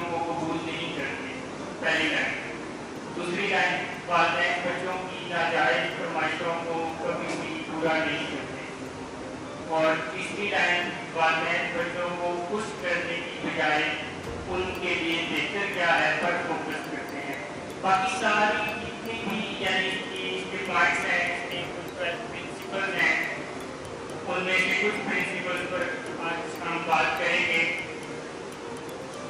बच्चों को कबूल नहीं करते, पहली लाइन। दूसरी लाइन, वालिदैन बच्चों की नाजायज फरमाइशों को कभी भी पूरा नहीं करते। और तीसरी लाइन, वालिदैन बच्चों को खुश करने की बजाय उनके लिए बेहतर क्या है पर फोकस करते हैं। बाकी सारी जितनी भी यानी कि इसके पॉइंट्स हैं, इसके कुछ प्रिंसिपल्स हैं, उनमें से कुछ प्रिंसिपल्स पर आज हम बात करेंगे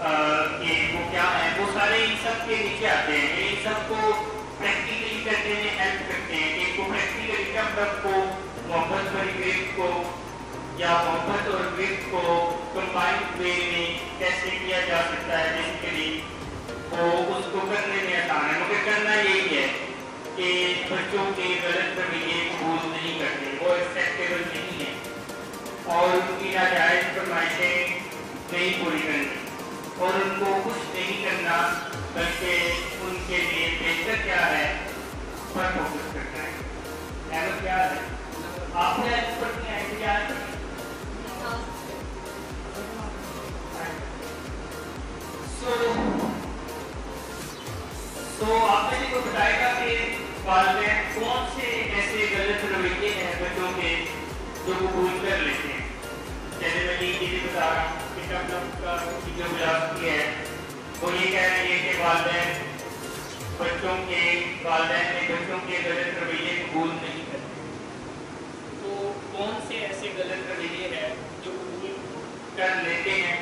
कि वो क्या है। वो सारे इन सब के नीचे आते हैं, इन सबको प्रैक्टिकली करने में हेल्प करते हैं। एक को प्रैक्टिकली टफ को, मोहब्बत भरी गिरफ्त को या मोहब्बत और गिरफ्त को कंबाइंड वे में कैसे किया जा सकता है, बेसिकली वो उसको करने में आसान है। मगर करना यही है कि बच्चों के गलत रवैये कबूल नहीं करते, वो एक्सेप्टेबल नहीं है और उनकी नाजायज फरमाइशें नहीं पूरी करनी और उनको खुश नहीं करना, बल्कि उनके लिए बेहतर क्या है पर फोकस करना है। अहमद क्या है? आपने एक्सपर्ट नहीं आए क्या है? तो आपने को बताएगा कि वालिदैन कौन से ऐसे गलत रवैये हैं बच्चों के जो कबूल कर लेते हैं। जैसे मैं ये बता रहा हूँ कि का जो फिलॉसफी है वो ये कह रही है कि वालिदैन ने बच्चों के गलत रवैये कबूल नहीं करते। तो कौन से ऐसे गलत रवैये हैं जो कबूल कर लेते हैं?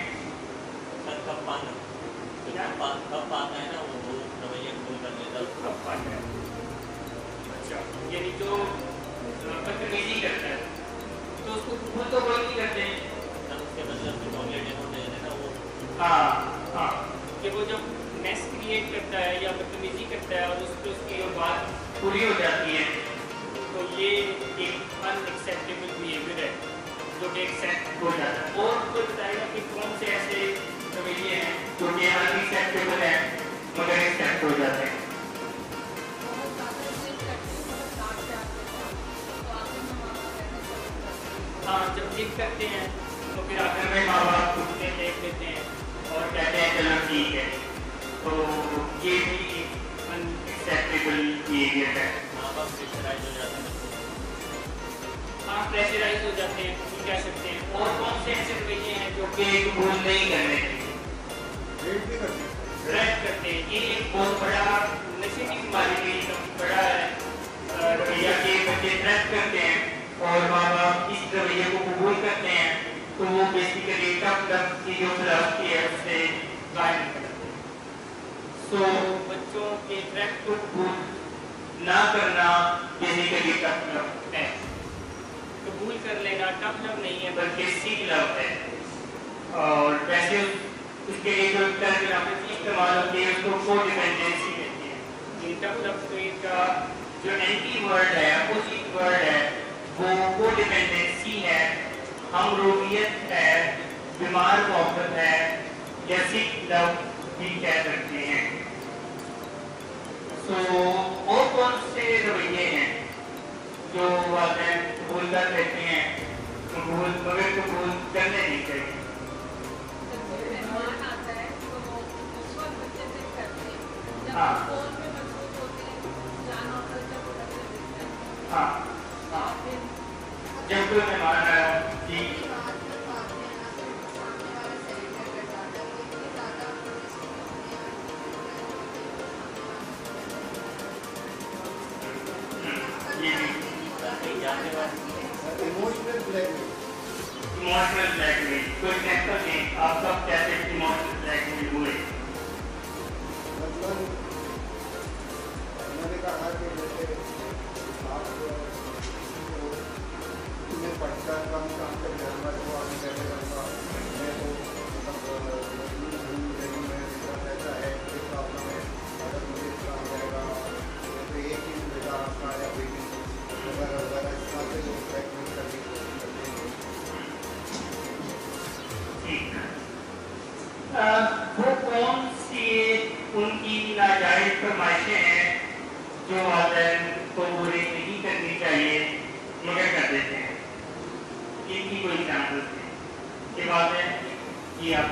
कब आता है ना वो रवैया कबूल कर लेता है। अच्छा, यानी जो बदतमीजी करता है तो उसको कबूल तो कोई नहीं करते हैं, उसके मतलब होते हैं ना वो। हाँ कि वो जब मेस क्रिएट करता है या बदतमीजी करता है और उसकी बात पूरी हो जाती है तो ये एक अनएक्सेप्टेबल बिहेवियर है जो कि एक्सेप्ट हो जाता है। और कोई बताएगा कि कौन से ऐसे रवैये हैं जो कि अनएक्सेप्टेबल है मगर एक्सेप्ट हो जाते हैं? हाँ, जब जिद करते हैं तो फिर आखिर में माँ बाप खुदने देख लेते हैं और कहते हैं चलो ठीक है। तो ये भी अनएक्सेप्टेबल बिहेवियर है। माँ बाप प्रेशराइज हो जाते हैं। हाँ, प्रेशराइज हो जाते हैं, कह सकते हैं। और कौन से ऐसे रवैये हैं जो कि कबूल नहीं करने करते हैं? ये एक बहुत बड़ा नसीबी हमारे लिए बड़ा रवैया के बच्चे थ्रेट करते हैं और माँ बाप इस रवैये को कबूल करते हैं तो वो बेसिकली टफ की जो फिलॉसफी है उससे बाहर निकलते हैं। सो बच्चों के थ्रेट को कबूल ना करना बेसिकली टफ लव है। कबूल कर लेना टफ लव नहीं है बल्कि सीख लव है। और वैसे उसके लिए जो टर्मिनोलॉजी इस्तेमाल होती है उसको कोडिपेंडेंसी कहते हैं। इन टफ लव का जो एंटी वर्ड है, अपोजिट वर्ड है, वो कोडिपेंडेंसी है, हमरोगियत है, बीमार मोहब्बत है या सीख लव भी कह सकते हैं। सो और कौन से रवैये हैं जो वालिदैन कबूल कर लेते हैं मगर कबूल करने नहीं चाहिए? हाँ जब कोई मेहमान आया कि इमोशनल ब्लैकमेल कोई एग्जांपल दें आप सब कैसे इमोशनल ब्लैकमेल हुए? मतलब मैंने कहा कि जैसे आप तुम्हें पढ़ता कम काम कर जाऊँगा तो आगे कैसे करूँगा मैं तो मतलब मैं ऐसा है कि प्रॉब्लम है अगर मुझे काम जाएगा जैसे एक ही बेटा आपका या बेटी वगैरह वगैरह इस तरह से लोग ब्लैकमेल करने की कोशिश करते हैं। वो कौन सी उनकी नाजायज फरमाइशें हैं जो वालिदैन को पूरी नहीं करनी चाहिए मगर कर देते हैं? इनकी कोई एग्जाम्पल है कि वालिदैन की आप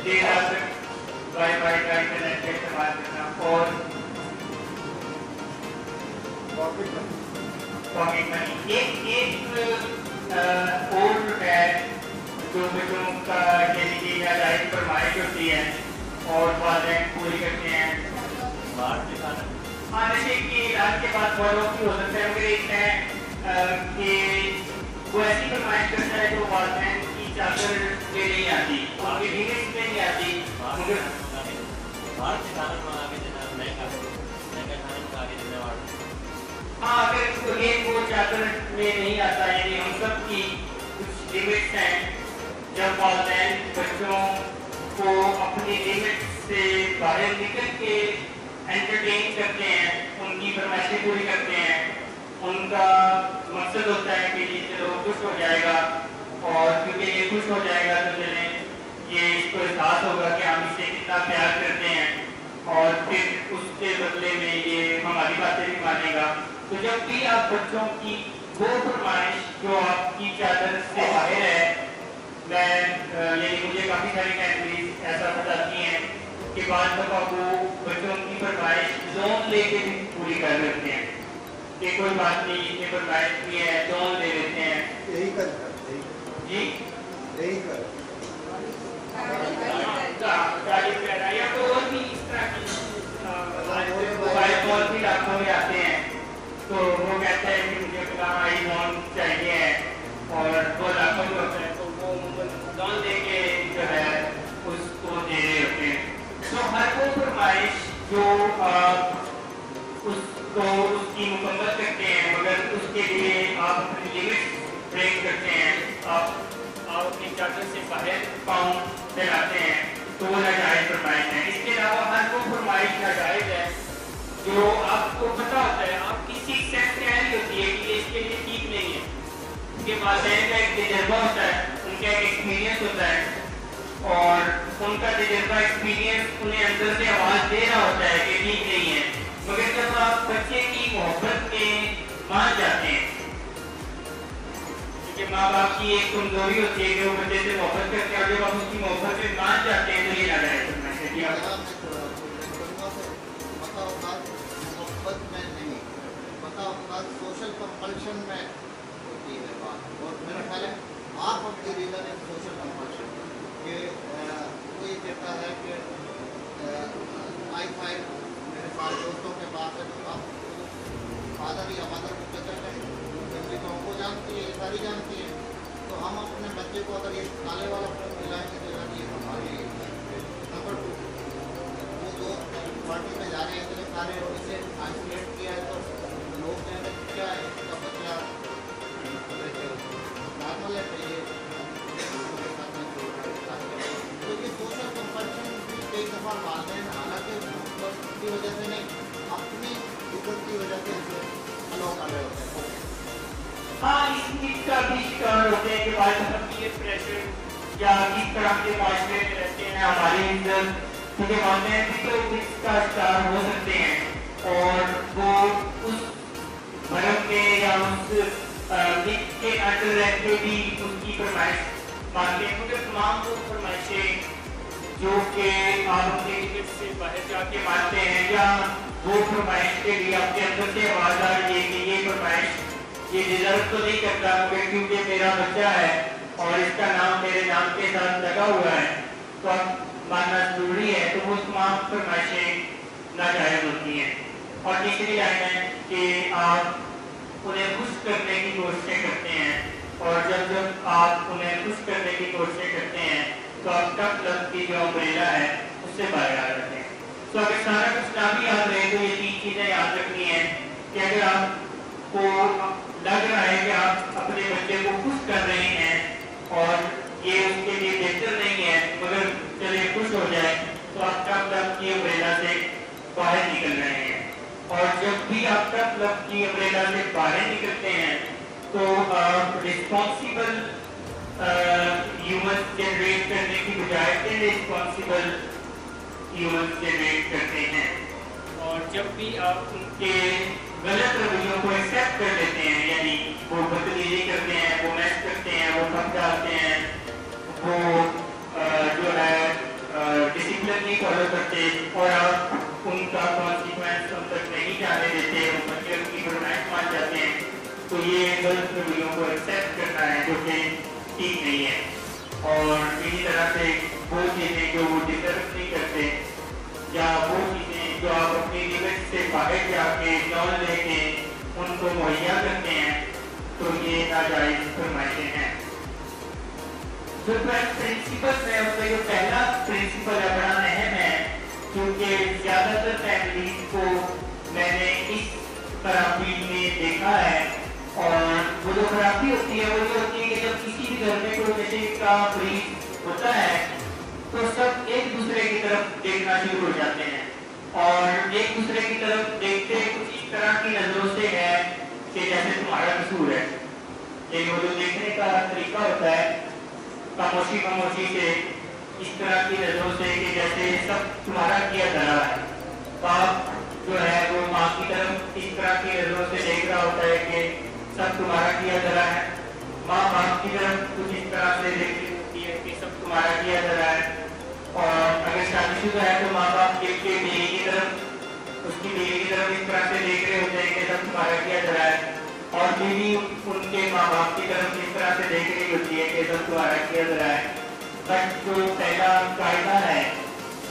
देर रात तक वाईफाई का इंटरनेट का इस्तेमाल करना और पॉकेट मनी एक और है जो बच्चों का यानी कि नाजायज फरमाइश होती है और वालिदैन पूरी करते हैं बाहर से खाना हाँ नशे की इलाज के बाद बहुत लोग हो सकता है मगर एक है कि वो ऐसी फरमाइश करता है जो वालिदैन की चादर ले नहीं आती उनकी लिमिट में नहीं आती मगर बाहर से खाना मंगा के देना नहीं खाना मंगा के देना वाला हाँ अगर एक वो चादर में नहीं आता यानी हम सब की कुछ लिमिट्स हैं जब वालिदैन बच्चों को अपनी लिमिट से बाहर निकल के एंटरटेन करते हैं उनकी फरमाइशें पूरी करते हैं उनका मकसद होता है कि ये चलो खुश हो जाएगा और क्योंकि ये खुश हो जाएगा तो चले ये इसको एहसास होगा कि हम इससे कितना प्यार करते हैं और फिर उसके बदले में ये हमारी बातें भी मानेगा तो जब भी आप बच्चों की वो फरमाइश जो आपकी चादर से बाहर है मैं यानी मुझे काफ़ी सारी फैमिलीज ऐसा बताती हैं कि बाद दफ़ा वो बच्चों की फरमाइश जोन लेके भी पूरी कर लेते हैं कि कोई बात नहीं इसने फरमाइश की है जोन ले लेते हैं यही कर जी यही कर गाड़ी वगैरह या तो और भी इस तरह की मोबाइल कॉल भी लाखों में आते हैं तो वो कहते हैं कि मुझे फलां आईफोन चाहिए है और 2 लाख में होता है तो वो लोन दे के जो है उसको दे रहे होते हैं तो हर वो फरमाइश जो उसको उसकी मुकम्मल करते हैं मगर उसके लिए आप अपनी लिमिट ब्रेक करते हैं आप अपनी चादर से बाहर पाँव फैलाते हैं तो वो नाजायज फरमाइश है इसके अलावा हर वो फरमाइश नाजायज है जो आपको पता होता है आपकी सीख सेंस तैयारी होती है कि इसके लिए ठीक नहीं है उनके वालिदैन का एक तजर्बा होता है उनका एक एक्सपीरियंस होता है और उनका तजर्बा एक्सपीरियंस उन्हें अंदर से आवाज़ दे रहा होता है कि ठीक नहीं है मगर जब आप बच्चे की मोहब्बत में मान जाते हैं क्योंकि माँ बाप की एक कमजोरी होती है कि वो बच्चे से मोहब्बत करते हैं और जब आप उसकी मोहब्बत में मान जाते हैं तो ये ना जाए मोहब्बत में नहीं सोशल कंपल्शन में होती है बात और मेरा ख्याल है आप अपनी रीजन है सोशल कंपल्शन कि कोई कहता है कि वाईफाई मेरे सारे दोस्तों के पास है तो आप फादर या मदर को कदर करें फैमिली को हमको जानती है सारी जानती है तो हम अपने बच्चे को अगर ये काले वाला फोन मिलाएंगे तो यार ये हमारी नंबर 2 वो दो पार्टी में जा रहे हैं तो सारे इसे आइसोलेट किया है तो लोग कहते हैं क्या है इसका बच्चा नॉर्मल है तो ये तो ये सोशल कंपल्शन भी कई दफ़ा वालिदैन हालांकि की वजह से नहीं अपनी इज्जत की वजह से इसे अलाउ कर रहे होते हैं हाँ इस चीज़ का भी शिकार होते हैं कि वालिदैन की प्रेशर या किस तरह के माशरे में रहते हैं हमारी इज्जत क्योंकि वालिदैन भी तो इसका शिकार हो सकते हैं और वो उस भरम में या उस के अंडर रह के भी उसकी फरमाइश मानते हैं मगर तमाम वो फरमाइशें जो कि आप अपने लिमिट से बाहर जाके मानते हैं या वो फरमाइश के लिए आपके अंदर से आवाज़ आ रही है कि ये फरमाइश ये डिजर्व तो नहीं करता मगर क्योंकि मेरा बच्चा है और इसका नाम मेरे नाम के साथ लगा हुआ है तो अब मानना जरूरी है तो वो तमाम फरमाइशें नाजायज़ होती हैं और तीसरी लाइन है कि आप उन्हें खुश करने की कोशिशें करते हैं और जब जब आप उन्हें खुश करने की कोशिशें करते हैं तो आप टफ लफ्ज़ की जो अम्ब्रेला है उससे बाहर आ जाते हैं तो अगर सारा कुछ ना भी याद रहे तो ये 3 चीज़ें याद रखनी है कि अगर आपको लग रहा है कि आप अपने बच्चे को खुश कर रहे हैं और ये उसके लिए बेहतर नहीं है मगर चलिए खुश हो जाए तो आप टफ लफ्ज़ की अम्ब्रेला से बाहर निकल रहे हैं और जब भी आप टफ लफ्ज़ की अम्ब्रेला से बाहर निकलते हैं तो रिस्पॉन्सिबल ह्यूमन जनरेट करने की बजाय इररिस्पॉन्सिबल ह्यूमन जनरेट करते हैं और जब भी आप उनके गलत रवैयों को एक्सेप्ट कर लेते हैं यानी वो बदतमीजी करते हैं वो मैच करते हैं वो थक जाते हैं वो जो है چیزیں جو وہ ڈیزرو نہیں کرتے یا وہ چیزیں جو آپ اپنی لمٹ سے باہر جا کے لون لے کے ان کو مہیا کرتے ہیں تو یہ ناجائز فرمائشیں ہیں. جو پرنسپل ہے اس کا جو پہلا پرنسپل ہے بڑا اہم ہے کیونکہ زیادہ تر فیملیز کو میں نے اس خرابی میں دیکھا ہے اور وہ جو خرابی ہوتی ہے وہ یہ ہوتی ہے کہ جب کسی بھی گھر میں کوئی نشے کا مریض ہوتا ہے تو سب ایک دوسرے کی طرف دیکھنا شروع ہو جاتے ہیں اور ایک دوسرے کی طرف دیکھتے کچھ اس طرح کی نظروں سے ہے کہ جیسے تمہارا قصور ہے. لیکن وہ جو دیکھنے کا طریقہ ہوتا ہے خاموشی سے اس طرح کی نظروں سے کہ جیسے سب تمہارا کیا دھرا ہے. باپ جو ہے وہ ماں کی طرف اس طرح کی نظروں سے دیکھ رہا ہوتا ہے کہ سب تمہارا کیا دھرا ہے. ماں باپ کی طرف کچھ اس طرح سے دیکھ رہی ہوتی ہے کہ سب تمہارا کیا دھرا ہے. اور اگر شادی شدہ ہے تو ماں باپ دیکھ کے بیوی کی طرف اس کی بیوی کی طرف اس طرح سے دیکھ رہے ہوتے ہیں کہ سب تمہارا کیا دھرا ہے اور بیوی ان کے ماں باپ کی طرف اس طرح سے دیکھ رہی ہوتی ہے کہ سب تمہارا کیا دھرا ہے. بٹ جو پہلا قاعدہ ہے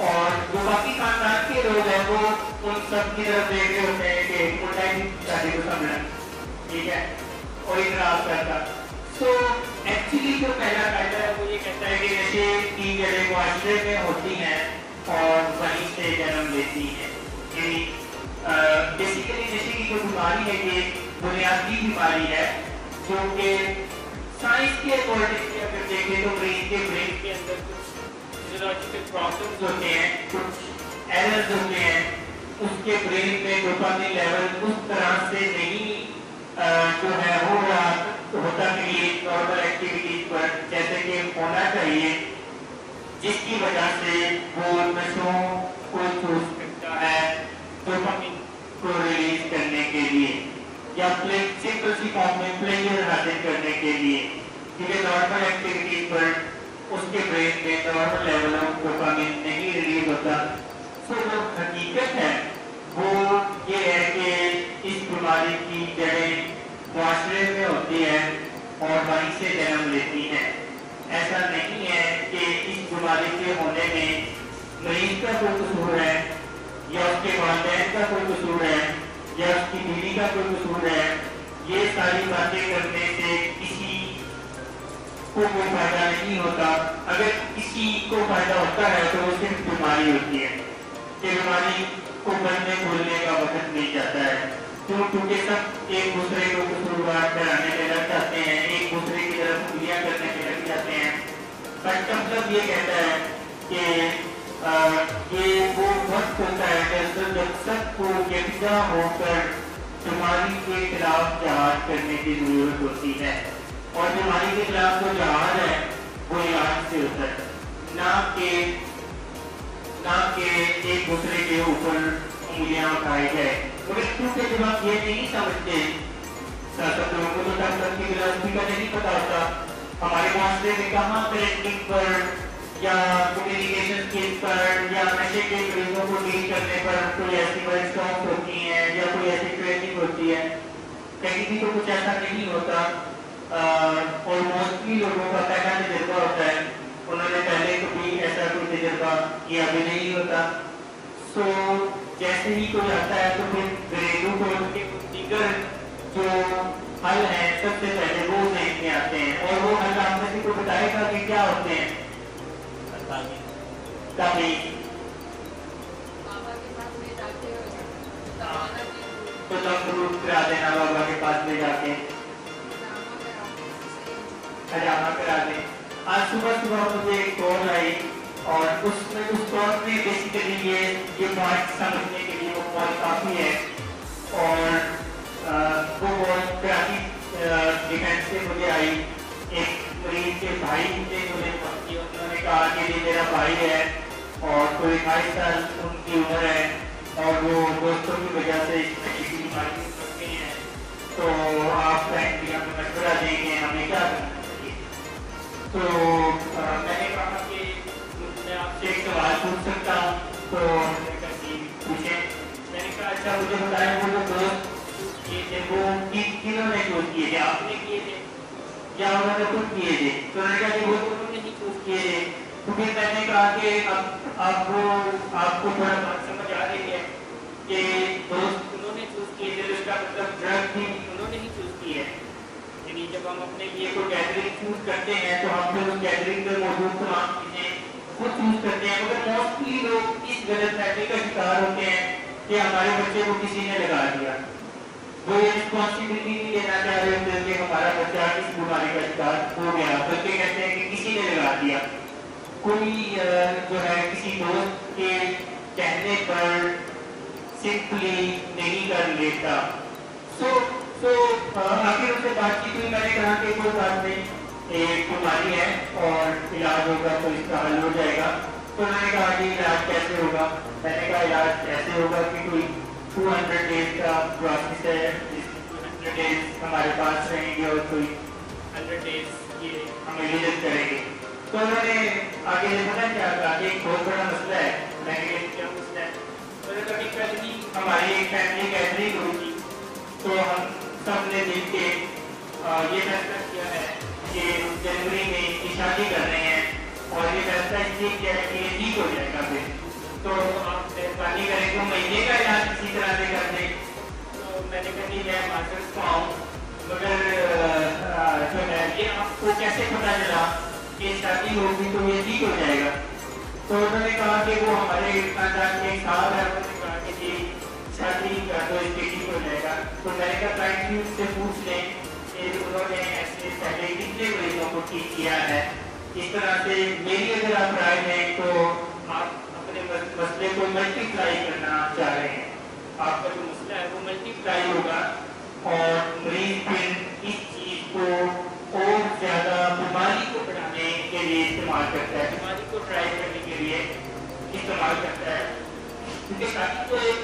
اور جو باقی خاندان کے لوگ ہیں وہ ان سب کی طرف دیکھ رہے ہوتے ہیں کہ الٹا ہی شادی کو سمجھنا ٹھیک ہے اور اعتراض کرتا. سو ایکچولی جو پہلا قاعدہ ہے وہ یہ کہتا ہے کہ نشے کی جڑیں معاشرے میں ہوتی ہیں اور وہیں سے جنم لیتی ہیں. یعنی بیسیکلی نشے کی جو بیماری ہے یہ بنیادی بیماری ہے جو کہ سائنس کے اکارڈنگ اگر دیکھیں تو مریض کے برین کے اندر کچھ فزیولوجیکل پرابلمز ہوتے ہیں کچھ ایررز ہوتے ہیں اس کے برین میں ڈوپامین لیول اس طرح سے نہیں جو ہے ہو رہا ہوتا کہ نارمل ایکٹیویٹیز پر جیسے کہ ہونا چاہیے جس کی وجہ سے وہ نشوں کو چوز کرتا ہے ڈوپامین کو ریلیز کرنے کے لیے یا سمپل سی فارم میں پلیزر حاصل کرنے کے لیے کیونکہ نارمل ایکٹیویٹیز پر اس کے برین میں نارمل لیول آف ڈوپامین نہیں ریلیز ہوتا. سو جو حقیقت ہے وہ یہ ہے کہ اس بیماری کی جڑیں معاشرے میں ہوتی ہے اور وہیں سے جنم لیتی ہیں. ایسا نہیں ہے کہ اس بیماری کے ہونے میں مریض کا کوئی قصور ہے یا اس کے والدین کا کوئی قصور ہے یا اس کی بیوی کا کوئی قصور ہے. یہ ساری باتیں کرنے سے کسی کو کوئی فائدہ نہیں ہوتا. اگر کسی کو فائدہ ہوتا ہے تو وہ صرف بیماری ہوتی ہے کہ بیماری کو بننے کھولنے کا وقت مل جاتا ہے کیونکہ سب ایک دوسرے کو قصوروار ٹھہرانے میں لگ جاتے ہیں ایک دوسرے کی طرف انگلیاں کرنے میں لگ جاتے ہیں. بٹ مطلب یہ کہتا ہے کہ یہ وہ وقت ہوتا ہے جب سب کو یکجا ہو کر بیماری کے خلاف جہاد کرنے کی ضرورت ہوتی ہے اور بیماری کے خلاف جو جہاد ہے وہ علاج سے ہوتا ہے نہ کہ ایک دوسرے کے اوپر انگلیاں اٹھائی جائے. مگر کیونکہ جب آپ یہ نہیں سمجھتے سب لوگوں کو تو ڈاکٹر کی فلاسفی کا نہیں پتا ہوتا. ہمارے معاشرے میں کہاں پیرنٹنگ پر یا کمیونیکیشن اسکلز پر یا نشے کے مریضوں کو ڈیل کرنے پر کوئی ایسی ورک شاپس ہوتی ہیں یا کوئی ایسی ٹریننگ ہوتی ہے. کہیں بھی تو کچھ ایسا نہیں ہوتا اور موسٹلی لوگوں کا پہلا تجربہ ہوتا ہے انہوں نے پہلے کبھی ایسا کوئی تجربہ کیا بھی نہیں ہوتا. سو جیسے ہی کوئی آتا ہے تو پھر گھریلو طور کے دیگر جو حل ہیں سب سے پہلے وہ ذہن میں آتے ہیں اور وہ حل آپ کسی کو بتائے گا کہ کیا ہوتے ہیں. تو ضرور کرا دینا بابا کے پاس لے جا کے حجامہ کرا دیں. آج صبح مجھے ایک کال آئی اور اس کال میں بیسیکلی یہ پوائنٹ سمجھنے کے لیے وہ کال کافی ہے اور وہ کال کراچی ڈیفینس سے مجھے آئی. ایک مریض کے بھائی نے مجھے فون کیا. انہوں نے کہا کہ یہ میرا بھائی ہے اور کوئی 28 سال ان کی عمر ہے اور وہ دوستوں کی وجہ سے اس بیماری میں پڑ گئے ہیں تو آپ فرینکلی ہمیں مشورہ دیں گے ہمیں کیا کرنا چاہیے. تو میں نے کہا کہ میں آپ سے ایک سوال پوچھ سکتا ہوں تو میں نے کہا جی پوچھیں. میں نے کہا اچھا مجھے بتائیں وہ جو دوست چوز کیے تھے وہ کنہوں نے چوز کیے تھے آپ نے کیے تھے یا انہوں نے خود کیے تھے. تو میں نے کہا کہ وہ تو انہوں نے ہی چوز کیے تھے तो फिर मैंने कहा कि अब आपको थोड़ा बात समझ आ रही है कि दोस्त उन्होंने चूज किए थे, उसका मतलब ड्रग भी उन्होंने ही चूज की है। यानी जब हम अपने लिए कोई गैदरिंग चूज करते हैं तो हम फिर उस गैदरिंग में मौजूद तमाम चीजें खुद चूज करते हैं, मगर मोस्टली लोग इस गलत फहमी का शिकार होते हैं कि हमारे बच्चे को किसी ने लगा दिया। वो ये रिस्पॉन्सिबिलिटी नहीं लेना चाह रहे होते कि हमारा बच्चा इस बीमारी का शिकार हो गया, बल्कि कहते हैं कि किसी ने लगा दिया, कोई जो है किसी दोस्त के कहने पर सिंपली नहीं कर लेता। सो आखिर उससे बातचीत हुई, मैंने कहा कि कोई बात नहीं, एक बीमारी है और इलाज होगा तो इसका हल हो जाएगा। तो उन्होंने कहा कि इलाज कैसे होगा? मैंने कहा इलाज ऐसे होगा कि कोई 200 डेज का प्रोसेस है, 200 डेज हमारे पास रहेंगे और कोई 100 डेज ये हम विजिट करेंगे। तो उन्होंने आगे पता क्या कहा कि एक बहुत बड़ा मसला है। मैंने कहा क्या मसला है? उन्होंने कहा कि कल ही हमारी एक फैमिली गैदरिंग होगी तो हम सब ने मिल के ये फैसला किया है कि जनवरी में इसकी शादी कर रहे हैं, और ये फैसला इसलिए किया है कि ये ठीक हो जाएगा फिर, तो आप मेहरबानी करें तो महीने का इलाज किसी तरह से कर दें। तो मैंने कहा कि मैं मास्टर्स को आऊँ, मगर जो है ये आपको कैसे पता चला कि शादी होगी तो ये ठीक हो जाएगा? तो उन्होंने कहा कि वो हमारे खानदान के साथ है, उन्होंने कहा कि जी शादी का तो इसके ठीक हो जाएगा। तो मैंने कहा क्लाइंट से पूछ लें कि उन्होंने ऐसे पहले कितने मरीजों को ठीक किया है। इस तरह से मेरी अगर आप राय दें तो आप अपने मसले को मल्टीप्लाई करना चाह रहे हैं, आपका जो मसला है वो मल्टीप्लाई होगा और मरीज फिर इस चीज को और ज्यादा बीमारी को बढ़ाने के लिए इस्तेमाल करता है, बीमारी को ड्राइव करने के लिए इस्तेमाल करता है। क्योंकि शादी तो एक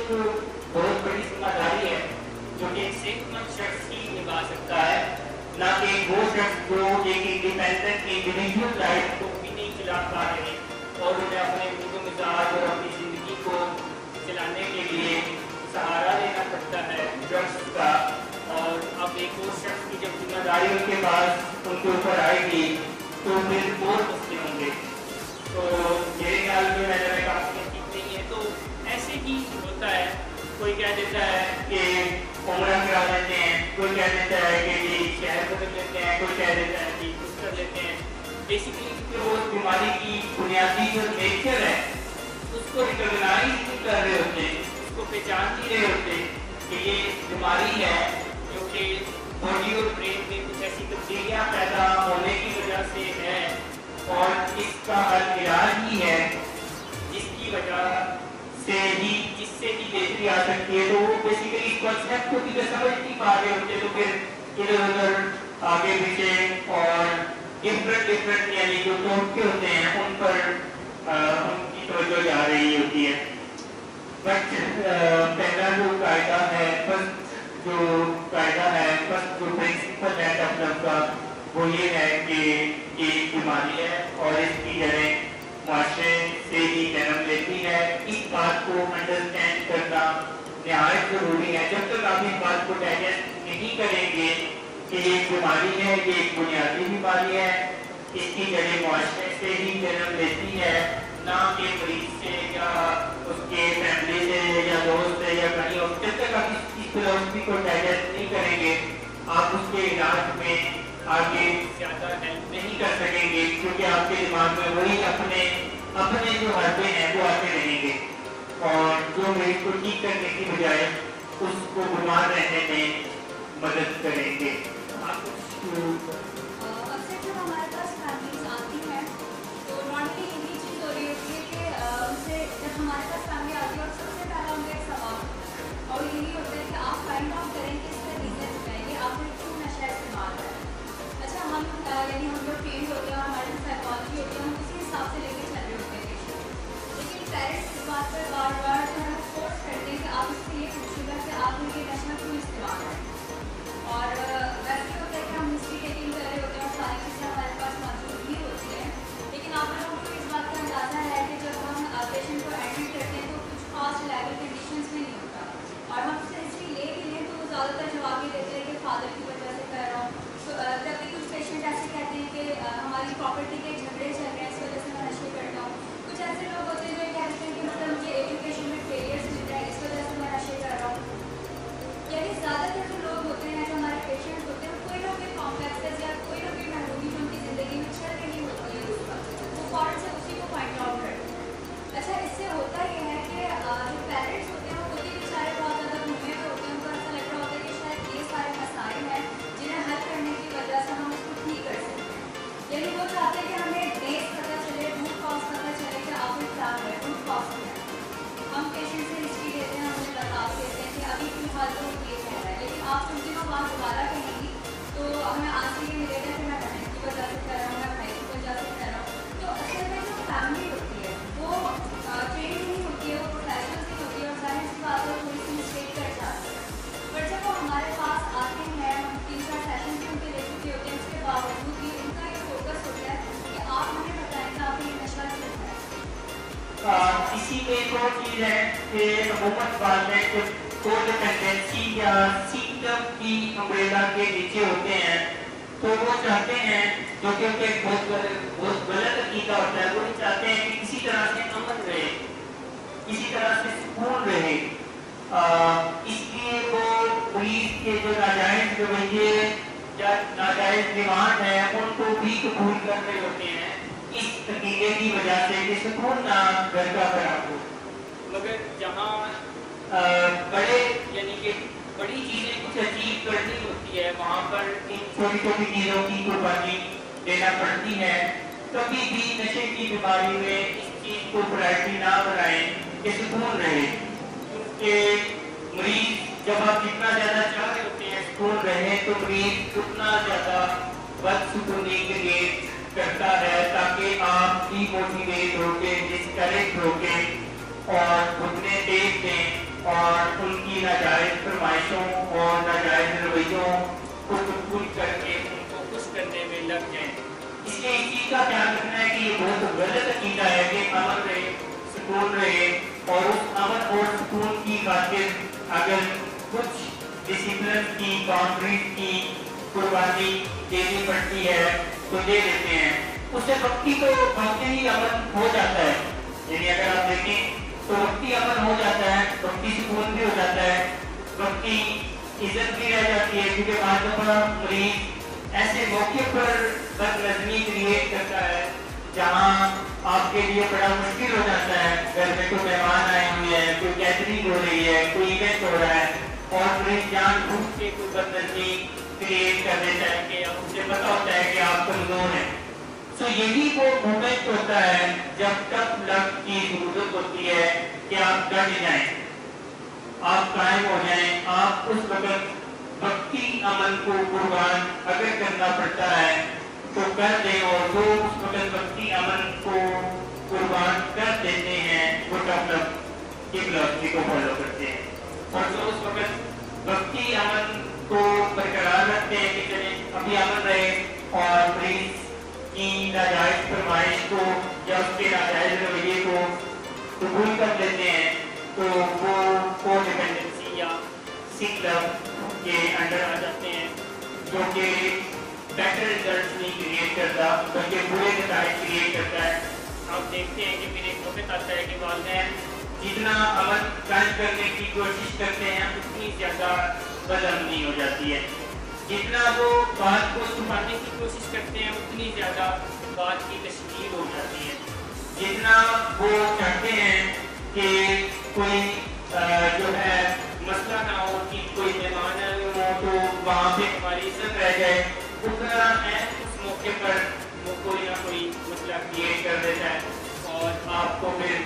बहुत बड़ी जिम्मेदारी है जो कि एक सेहतमंद शख्स ही निभा सकता है, ना कि वो शख्स जो एक इंडिपेंडेंट इंडिविजुअल लाइफ को भी नहीं चला पा रहे और उन्हें अपने मिज़ो मिजाज और अपनी ज़िंदगी को चलाने के लिए सहारा लेना पड़ता है ड्रग्स का। और अब एक और शख्स की जब जिम्मेदारी उनके पास उनके ऊपर आएगी तो फिर और मसले होंगे। तो मेरे ख्याल में मैंने कहा ठीक नहीं है। तो ऐसे ही होता है, कोई कह देता है कि उम्र करा लेते हैं, कोई कह देता है कि जी शहर बदल लेते हैं, कोई कह देता है कि कुछ कर लेते हैं। बेसिकली वो बीमारी की बुनियादी जो नेचर है उसको रिकॉग्नाइज नहीं कर रहे होते, उसको पहचान नहीं रहे होते कि ये बीमारी है जो कि बॉडी और ब्रेन में कुछ ऐसी तब्दीलियाँ पैदा होने की वजह से है और इसका हल इलाज ही है जिसकी वजह से ही जिससे की बेहतरी आ सकती है। तो वो बेसिकली इस कॉन्सेप्ट को किधर समझ नहीं पा रहे होते, तो फिर इधर उधर आगे पीछे और डिफरेंट यानी जो टोटके होते हैं उन पर उनकी तवज्जो जा रही होती है। बट पहला जो कायदा है, फर्स्ट जो प्रिंसिपल है डेवलप का, वो ये है कि ये बीमारी है और इसकी जड़ें माशरे से ही जन्म लेती है। इस बात को अंडरस्टैंड करना निहायत जरूरी है। जब तक आप इस बात को डाइजेस्ट नहीं करेंगे कि ये बीमारी है, ये एक बुनियादी बीमारी है, इसकी जड़ें माशरे से ही जन्म लेती है, ना कि मरीज से या उसके फैमिली से या दोस्त से या कहीं और। जब तक आप इस फिलॉसफी को डाइजेस्ट नहीं करेंगे आप उसके इलाज में आगे ज़्यादा हेल्प नहीं कर सकेंगे, क्योंकि आपके दिमाग में वही अपने जो हरबे हैं वो आते रहेंगे और जो मरीज को ठीक करने की बजाय उसको बीमार रहने में मदद करेंगे। अक्सर जब हमारे पास फैमिलीज आती हैं तो नॉर्मली यही चीज़ हो रही होती है कि उनसे जब हमारे पास फैमिली आती है और सबसे पहला उनका एक सवाल और यही होता है कि आप फाइंड आउट करें कि इसका रीज़न क्या है, ये आपने क्यों नशा इस्तेमाल है। अच्छा, हम यानी हम लोग ट्रेन होते हैं और हमारे जो साइकोलॉजी होती है हम उसी हिसाब से लेके चल रहे होते हैं, लेकिन पेरेंट्स इस बात पर बार बार जो है फोर्स करते हैं कि आप इससे ये पूछिएगा कि आपने ये नशा क्यों इस्तेमाल है। और वैसे होता है कि हम हिस्ट्री टेकिंग कर रहे होते हैं और सारी चीज़ें हमारे पास मौजूद भी होती हैं, लेकिन आप लोगों को इस बात का अंदाज़ा है कि जब हम पेशेंट को एडमिट करते हैं तो कुछ खास लेवल कंडीशंस में नहीं होता और हम उससे हिस्ट्री ले भी लें तो वो ज़्यादातर जवाब ये देते हैं कि फादर की वजह से कर रहा हूँ। तो तभी कुछ पेशेंट ऐसे कहते हैं कि हमारी प्रॉपर्टी के झगड़े चल रहे हैं, इस वजह से मैं नशे इसी में एक और चीज़ है कि अमूमन वालिदैन जो कोडिपेंडेंसी या सिस्टम की अम्ब्रेला के नीचे होते हैं तो वो चाहते हैं, जो कि उनके बहुत गलत अकीदा होता है, वो चाहते हैं कि किसी तरह से अमन रहे, किसी तरह से सुकून रहे। इसलिए वो पुलिस के जो नाजायज रवैये या नाजायज डिमांड है उनको भी कबूल कर रहे होते हैं इस अकीदे की वजह से कि सुकून ना घर का खराब हो। मगर जहाँ बड़े यानी कि बड़ी चीज़ें कुछ अजीब करनी होती है वहाँ पर इन छोटी छोटी चीज़ों की कुर्बानी देना पड़ती है। कभी भी नशे की बीमारी में इस चीज़ को प्रायोरिटी ना बनाएं कि सुकून रहे, क्योंकि मरीज जब आप जितना ज़्यादा चाह रहे होते हैं सुकून रहे तो मरीज उतना ज़्यादा बदसुकूनी क्रिएट करता है ताकि आप डीमोटिवेट होके डिस्करेज होके और घुटने टेक दें और उनकी नाजायज फरमाइशों और नाजायज रवैयों को कबूल करके उनको खुश करने में लग जाएं। इसलिए इस चीज़ का ध्यान रखना है कि ये बहुत गलत अकीदा है कि अमन रहे, सुकून रहे, और उस अमन और सुकून की खातिर अगर कुछ डिसिप्लिन की बाउंड्रीज की कुर्बानी देनी पड़ती है तो दे देते हैं। उससे वक्ती तो वक्ती ही अमन हो जाता है, यानी अगर आप देखें तो वक्ती अमन हो जाता है, वक्ती सुकून भी हो जाता है, वक्ती इज्जत भी रह जाती है, क्योंकि बाद में मरीज ऐसे मौके पर बदनज़मी क्रिएट करता है जहाँ आपके लिए बड़ा मुश्किल हो जाता है। घर में कोई मेहमान आए हुए हैं, कोई गैदरिंग हो रही है, कोई इवेंट हो रहा है और मरीज जानबूझ के कोई बदनज़मी क्रिएट कर देता है कि उसे पता होता है कि आप कमजोर हैं। तो यही वो मोमेंट होता है जब तक लफ्ज़ की जरूरत होती है कि आप डट जाएं, आप कायम हो जाएं। आप उस वक्त वक्ती अमल को कुर्बान अगर करना पड़ता है तो कर दें, और जो उस वक्त वक्ती अमल को कुर्बान कर देते हैं वो तब फिलॉसफी को फॉलो करते हैं, और जो उस वक्त वक्ती अमल को बरकरार रखते हैं कि चले अभी अमल रहे और मरीज की नाजायज फरमाइश को या उसके नाजायज रवैये को कबूल कर लेते हैं तो वो कोडिपेंडेंसी या सिस्टम के अंडर आ जाते हैं, जो कि बेटर रिजल्ट नहीं क्रिएट करता बल्कि बुरे नतीजे क्रिएट करता है। आप देखते हैं कि मेरे एक वक्त आता है कि वालिदैन जितना अमल कायम करने की कोशिश करते हैं उतनी ज़्यादा बदअमनी हो जाती है, जितना वो बात को छुपाने की कोशिश करते हैं उतनी ज़्यादा बात की तशकील हो जाती है। जितना वो चाहते हैं कि कोई जो है मसला ना हो कि कोई मेहमान हो तो वहाँ पे हमारी इज्जत रह जाए, उतना उस मौके पर वो कोई ना कोई मसला क्रिएट कर देता है और आपको फिर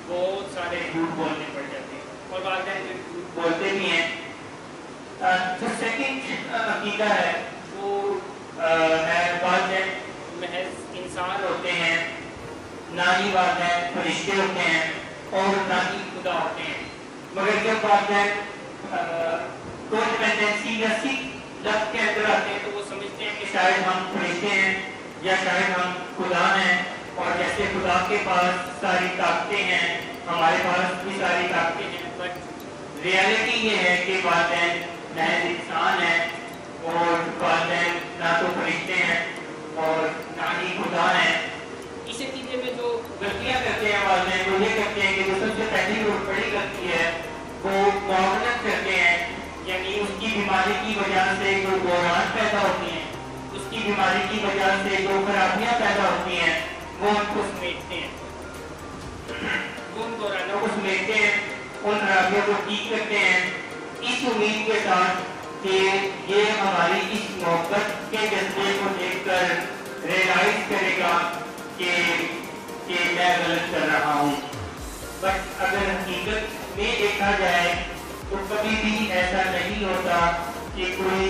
बहुत सारे झूठ बोलने पड़ जाते हैं और वालिदैन झूठ बोलते भी हैं। जो सेकंड अकीदा है वो है वालिदैन महज इंसान होते हैं, ना ही वालिदैन फरिश्ते होते हैं और ना ही खुदा होते हैं। मगर जब वालिदैन कोडिपेंडेंसी या लफ्ज़ के अंदर आते हैं तो वो समझते हैं कि शायद हम फरिश्ते हैं या शायद हम खुदा हैं, और जैसे खुदा के पास सारी ताकतें हैं हमारे पास भी सारी ताकतें हैं, बट रियलिटी ये है कि वालिदैन महज इंसान है और वालिदैन ना तो फरिश्ते हैं और ना ही खुदा हैं। इस नतीजे में जो गलतियाँ करते हैं वालिदैन वो ये करते हैं कि जो सबसे पहली और बड़ी गलती है वो मुआवनत करते हैं, यानी उसकी बीमारी की वजह से जो बहरान पैदा होती हैं, उसकी बीमारी की वजह से जो खराबियाँ पैदा होती हैं वो उनको समेटते हैं, वो उन बहरानों को समेटते हैं, उन खराबियों को ठीक करते हैं इस उम्मीद के साथ कि ये हमारी इस मोहब्बत के जज्बे को देखकर रियलाइज करेगा कि मैं गलत कर रहा हूँ। बट अगर हकीकत में देखा जाए तो कभी भी ऐसा नहीं होता कि कोई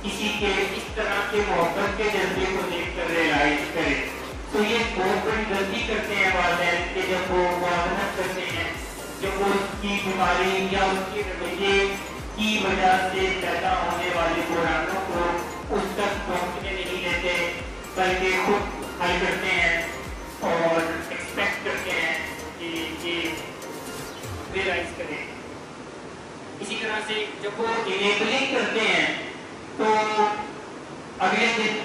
किसी के इस तरह के मोहब्बत के जज्बे को देखकर रियलाइज करे। तो ये बहुत बड़ी गलती करते हैं वालिदैन कि जब वो मुआवनत करते हैं, जब वो उसकी बीमारी या उसके रवैये की वजह से पैदा होने वाले बुराइयों को उस तक पहुँचने नहीं देते बल्कि खुद हल करते हैं और एक्सपेक्ट करते हैं कि रियलाइज करें। इसी तरह से जब वो इनेबलिंग करते हैं तो अगले दिन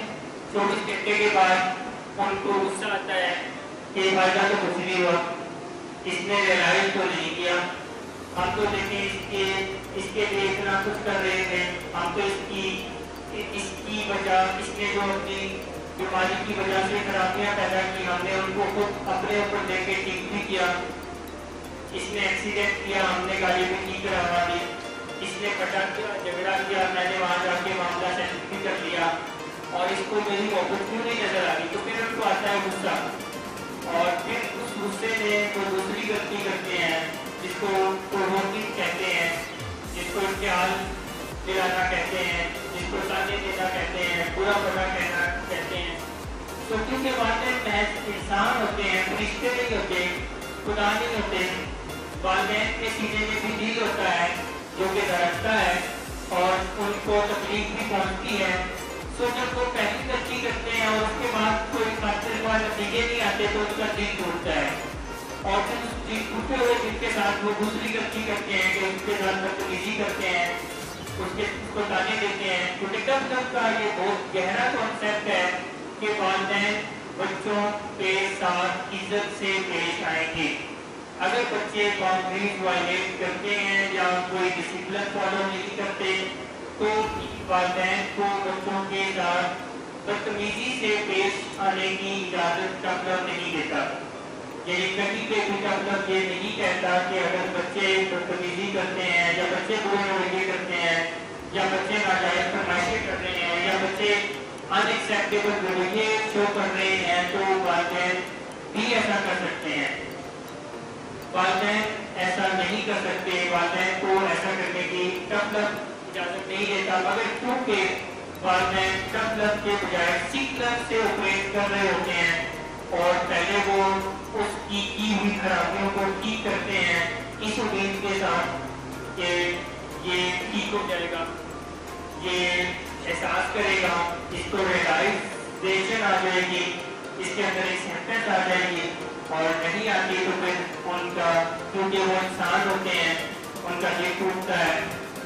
24 घंटे के बाद उनको गुस्सा आता है कि फायदा तो कुछ नहीं हुआ, इसने रियलाइज तो नहीं किया, हम तो देखिए इसके लिए इतना कुछ कर रहे थे, हम तो इसकी वजह, इसने जो अपनी बीमारी की वजह से खराबियाँ पैदा की, हमने उनको खुद अपने ऊपर लेके ठीक भी किया, इसने एक्सीडेंट किया, हमने गाड़ी में ठीक करवा दी, इसने पटा किया, झगड़ा किया, मैंने वहाँ जाके मामला सेटल भी कर लिया और इसको मेरी मोहब्बत क्यों नहीं नजर आ रही। तो फिर उनको आता है गुस्सा और फिर उस गुस्से में वो दूसरी गलती करते हैं जिसको प्रोवोकिंग कहते हैं, जिसको इम्तिहान दिलाना कहते हैं, जिसको ताने देना कहते हैं, बुरा भला कहना कहते हैं। तो क्योंकि वालिदैन महज इंसान होते हैं, फरिश्ते नहीं होते, खुदा नहीं होते। वालिदैन के सीने में भी दिल होता है जो कि धड़कता है और उनको तकलीफ भी पहुंचती है। तो जब वो पहली गलती करते हैं और उसके बाद कोई खातिर का नतीजे नहीं आते तो उनका दिल टूटता है और फिर उस दिल टूटे हुए दिल के साथ वो दूसरी गलती करते हैं कि उसके साथ बदतमीजी करते हैं, उसको ताने देते हैं। तो टिकट का ये बहुत गहरा कॉन्सेप्ट है कि वालिदैन बच्चों के साथ इज्जत से पेश आएंगे। अगर बच्चे बाउंड्रीज वायलेट करते हैं या कोई डिसिप्लिन फॉलो नहीं करते तो वालिदैन को बच्चों के साथ बदतमीजी से पेश आने की इजाजत डॉक्टर नहीं देता। यानी कहीं पे भी डॉक्टर ये नहीं कहता कि अगर बच्चे बदतमीजी करते हैं या बच्चे बुरे रवैये करते हैं या बच्चे नाजायज फरमाइशें कर रहे हैं या बच्चे अनएक्सेप्टेबल रवैये शो कर रहे हैं तो वालिदैन भी ऐसा कर सकते हैं। वालिदैन ऐसा नहीं कर सकते, वालिदैन को ऐसा करने की डॉक्टर इजाजत नहीं देता। मगर क्योंकि वालिदैन टफ लव के बजाय सिक लव से ऑपरेट कर रहे होते हैं और पहले वो उसकी की हुई खराबियों को ठीक करते हैं इस उम्मीद के साथ कि ये ठीक हो जाएगा, ये एहसास करेगा, इसको रियलाइजेशन आ जाएगी, इसके अंदर एक्सेप्टेंस आ जाएगी और नहीं आती तो फिर उनका, क्योंकि वो इंसान होते हैं, उनका दिल टूटता है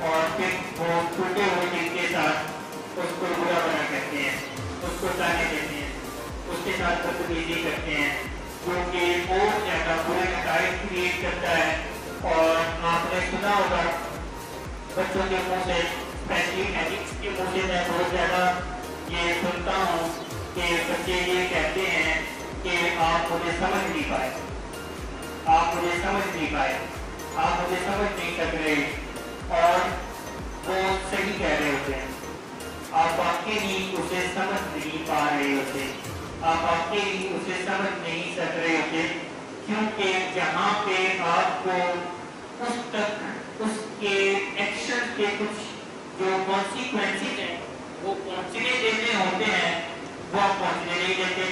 और फिर वो टूटे हुए दिल के साथ उसको बुरा बना कहते हैं, उसको ताने देते हैं, उसके साथ बदतमीजी करते हैं, जो कि और ज़्यादा बुरे नताइज क्रिएट करता है। और आपने सुना होगा बच्चों के मुँह से, स्पेशली एडिक्ट्स के मुँह से मैं बहुत ज़्यादा ये सुनता हूँ कि बच्चे ये कहते हैं कि आप मुझे समझ नहीं पाए, आप मुझे समझ नहीं पाए, आप मुझे समझ नहीं सक रहे। और वो सही कह रहे होते हैं, आप वाकई उसे समझ नहीं पा रहे होते, आप वाकई उसे समझ नहीं सक रहे होते, क्योंकि जहाँ पे आपको उस तक उसके एक्शन के कुछ जो कॉन्सिक्वेंसेस हैं वो पहुँचने देने होते हैं वो आप पहुँचने नहीं देते।